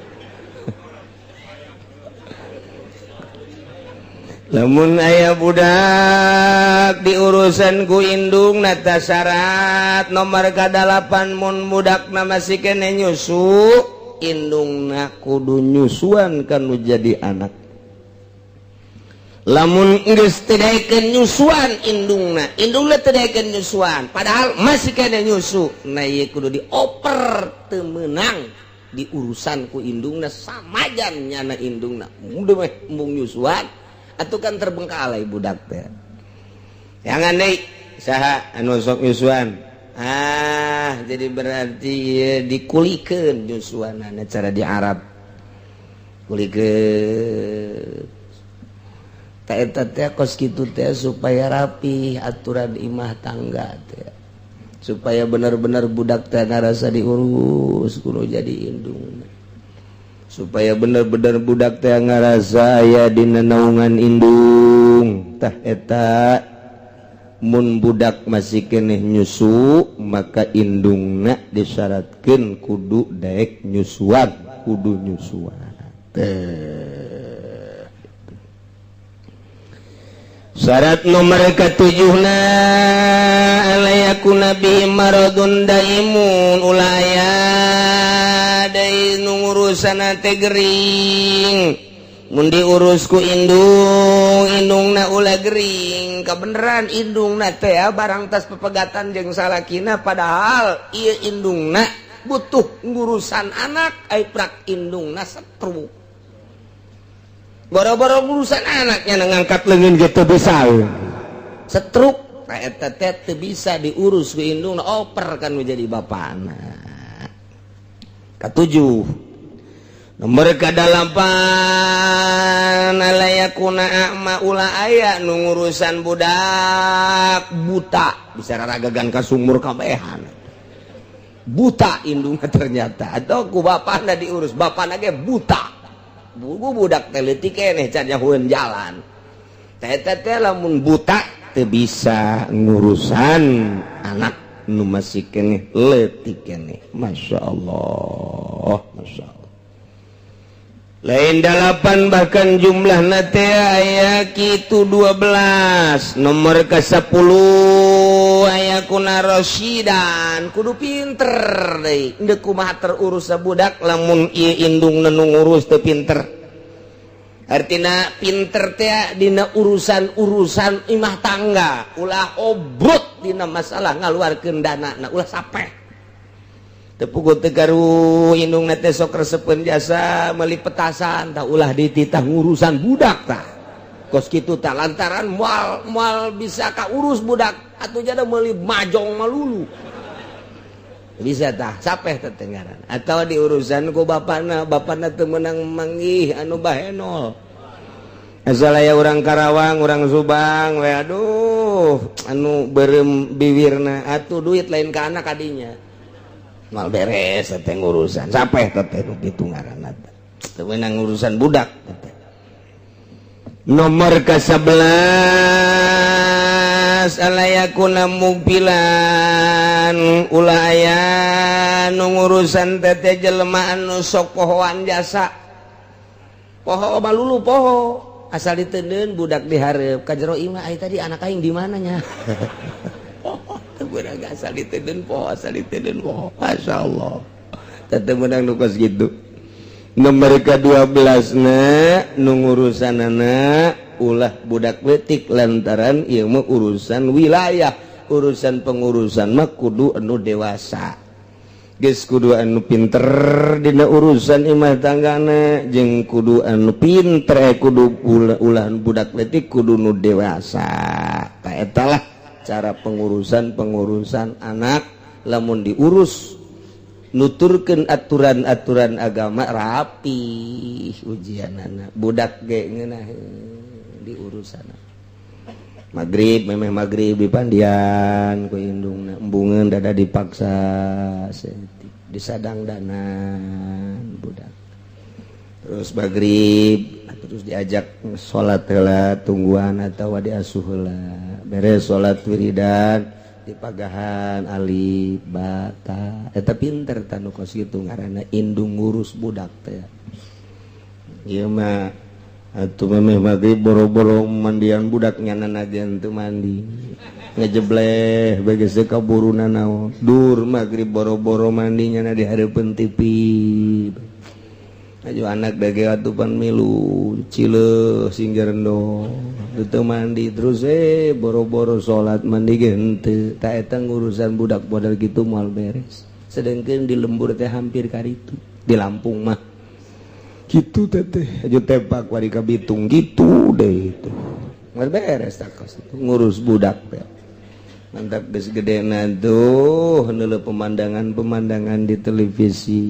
Lamun aya budak diurusan ku indung nata syarat nomor ka-8 mun budakna masih keneh nyusu indungna kudu nyusuan kanu jadi anak. Lamun geus teu daekeun nyusuan indungna teu daekeun nyusuan padahal masih kena nyusu nah ieu kudu dioper teu meunang di urusan ku indungna samajan nyana indungna mudah mah embung nyusuan atuh kan terbengkalai budak teh jangan deui saha anu sok nyusuan jadi berarti dikulikeun nyusuanana cara di Arab kulikeun eta teh kos kitu teh supaya rapi aturan imah tangga teh supaya benar-benar budak teh ngarasa diurus kudu jadi indung supaya benar-benar budak teh ngarasa aya dina naungan indung tah eta mun budak masih keneh nyusu maka indungna disyaratkeun kudu daek nyusuan kudu nyusuan teh. Syarat nomor ke-7 alayakuna bi maradun daimun ulaya dai ngurusan teh gering mun diurus ku indungna ulah gering kabeneran indungna teh barang tas pepegatan jeung salakina padahal ieu indungna butuh ngurusan anak ai prak indungna setruk boro-boro urusan anaknya ngangkat leungeun gitu bisa setruk eta teh teu bisa diurus ku indungna oper kan menjadi bapana. Ka-7 nomor ka-8 alayakuna a'ma ulah aya nu ngurusan budak buta bisa raragagan ka sumur kabehan buta indungna ternyata atau ku bapana diurus bapana ge buta budak teh leutik keneh can nyahueun jalan teh lamun buta teu bisa ngurusan anak nu masih keneh leutik keneh masyaallah lain 8 bahkan jumlah nate aya kitu 12 nomor ke 10 aya kuna Rosyidan kudu pinter deui endeu kumaha terurus budak lamun ieu indung nenung urus teu pinter artina pinter teh dina urusan imah tangga ulah obrot dina masalah ngaluarkeun danana ulah sapeh tepugut tegaru indung nate sok resepeun jasa meuli petasan tah ulah dititah ngurusan budak tah kos kitu tah lantaran moal bisa ka urus budak atuh jada meuli majong malulu bisa tah sapeh teh ngaran atawa diurusan ku bapana teu meunang manggih anu bahenol asal aya urang Karawang urang Subang we aduh anu beureum biwirna atuh duit lain ka anak kadinya mal beres teh ngurusan sapeh teh nu kitu ngaranna teu meunang ngurusan budak teh. Nomor ke-11 alayakuna mugbilan ulah aya nu ngurusan teh jelema anu sok pohoan jasa poho balulu poho asal diteuneun budak dihareup ka jero imah ai tadi anak aing di mana nya beurang asal diteuneun poho Masya Allah tetep menang nukos gitu. Nomor ke-12 na nu ngurusanana ulah budak leutik lantaran ieu mah urusan wilayah urusan pengurusan mah kudu anu dewasa geus kudu anu pinter dina urusan imah tanggana jeung kudu anu pinter kudu ulah budak leutik kudu nu dewasa ta eta lah cara pengurusan anak lamun diurus nuturkeun aturan-aturan agama rapi ujianana budak ge ngeunah diurusan magrib memeh magrib dipandian ku indungna embungeun dada dipaksa disadangdanan budak terus magrib terus diajak sholat heula tungguan atawa diasuh heula beres sholat wiridan dipagahan alif bata eta pinter tanu kos kitu ngaranna indung ngurus budak teh ieu mah atuh memeh maghrib boro-boro mandian budak nyanana gen teu mandi ngejebleh beges teu kaburuna naon dur maghrib boro-boro mandi nyana di hareupeun TV aju anak dage atupan milu cileuh singgerendo teu mandi terus boro-boro salat mandi ge henteu ta eta ngurusan budak model kitu moal beres sedengkeun di lembur teh hampir karitu di Lampung mah kitu teh aju tepak wari ka Bitung gitu deh itu moal beres tak kos ngurus budak teh mantap geus gedena tuh heula pemandangan di televisi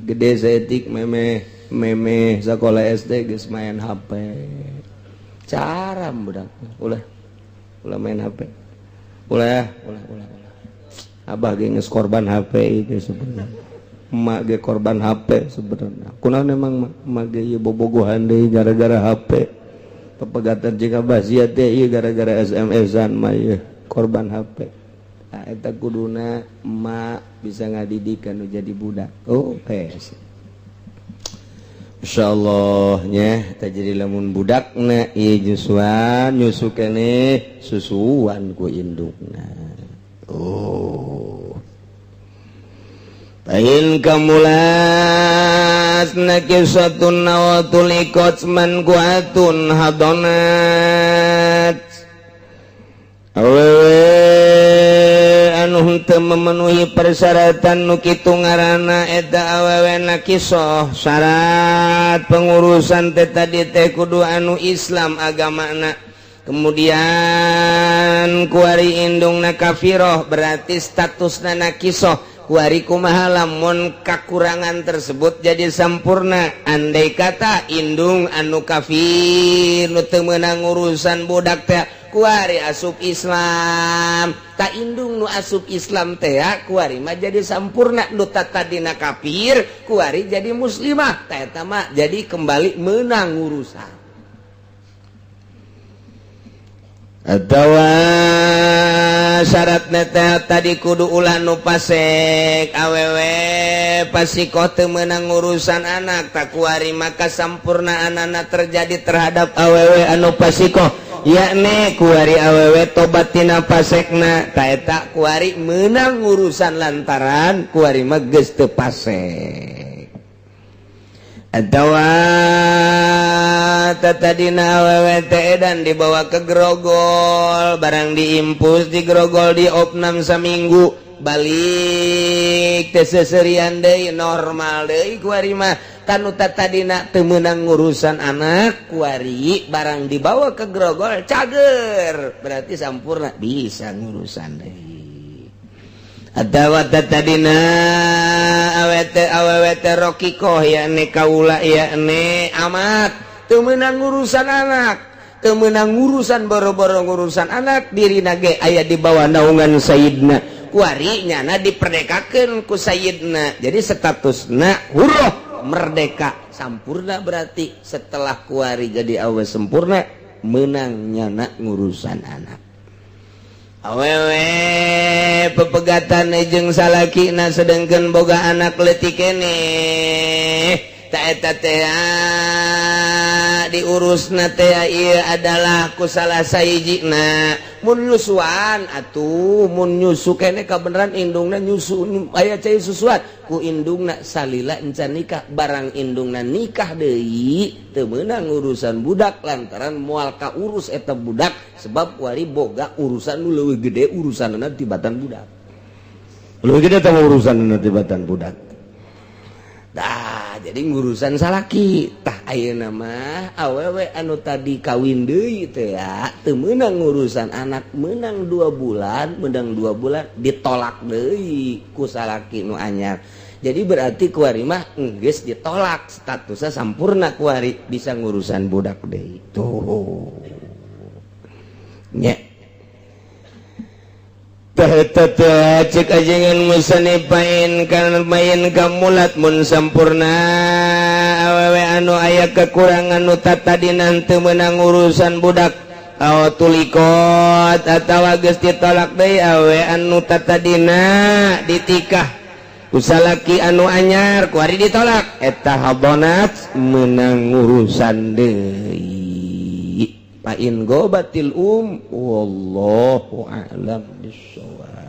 gede saeutik memeh sakola SD geus main HP caram budak ulah main HP ulah abah ge geus korban HP itu sebenarnya emak ge korban HP sebenarnya kunaon memang emak ge ieu bobogohan deui gara-gara HP pepegatan jeung abah sia teh ieu gara-gara SMS-an mah ieu korban HP nah, eta kuduna emak bisa ngadidik anu jadi budak pes insyaallah nya teh jadi lamun budakna ieu nyusuan nyusu keneh susuan ku indukna Pain kamulas nakisatun nawatul ikotsman kuatun hadonat awewe anu henteu memenuhi persyaratan nu kitu ngaranna eta awewe nakisoh syarat pengurusan teh tadi teh kudu anu Islam agamana kemudian kuari indungna kafiroh berarti statusna nakisoh kuari kumaha lamun kakurangan tersebut jadi sampurna andai kata indung anu kafir nu teu meunang urusan budak teh kuari asup Islam ta indung nu asup Islam teh kuari mah jadi sampurna nu tadina kafir kuari jadi muslimah ta eta mah jadi kembali meunang urusan atawa syarat nete tadi kudu ulah nu pasek awewe pasikoh teu meunang urusan anak tak kuari maka sampurna anak terjadi terhadap awewe anu pasikoh yakni kuari awewe tobat tina pasekna ta eta kuari meunang urusan lantaran kuari mah geus teu pasek atawa tadina awewe teh dan dibawa ke grogol barang diimpus di grogol di opnam saminggu balik teh seserian deui normal deui kuari mah kanu tadina teu meunang urusan anak kuari barang dibawa ke grogol cager berarti sampurna bisa ngurusan deui atawa tadina awet rokikoh yakni kaula yakni amat teu meunang urusan anak teu meunang urusan boro-boro ngurusan anak dirina ge aya di bawah naungan sayidna kuari nyana diperdekakeun ku sayidna jadi statusna huruf merdeka sampurna berarti setelah kuari jadi awe sempurna meunang nyana ngurusan anak awewe pepegatan jeung salakina sedengkeun boga anak leutik keneh ta eta teh diurusna teh ieu adalah ku salah sahijina mun nyusuan atuh mun nyusu keneh kabeneran indungna nyusu aya cai susuan ku indungna salila encan nikah barang indungna nikah deui teu meunang urusan budak lantaran moal kaurus eta budak sebab kuari boga urusan nu leuwih gede urusanna tibatan budak leuwih gede tah urusanna tibatan budak dah jadi ngurusan salaki tah ayeuna mah awewe anu tadi kawin deui teh ya teu meunang ngurusan anak meunang 2 bulan ditolak deui ku salaki nu anyar jadi berarti kuari mah geus ditolak statusnya sampurna kuari bisa ngurusan budak deui tuh nya cek ajengan musanipain kan main kamulat mun sampurna awewe anu aya kekurangan nu tatadinan teu meunang urusan budak aw tulikot atawa geus ditolak deui awe anu tatadina ditikah ku salaki anu anyar kuari ditolak eta habonat meunang urusan deui pa in gobatil wallahu a'lam bissawab.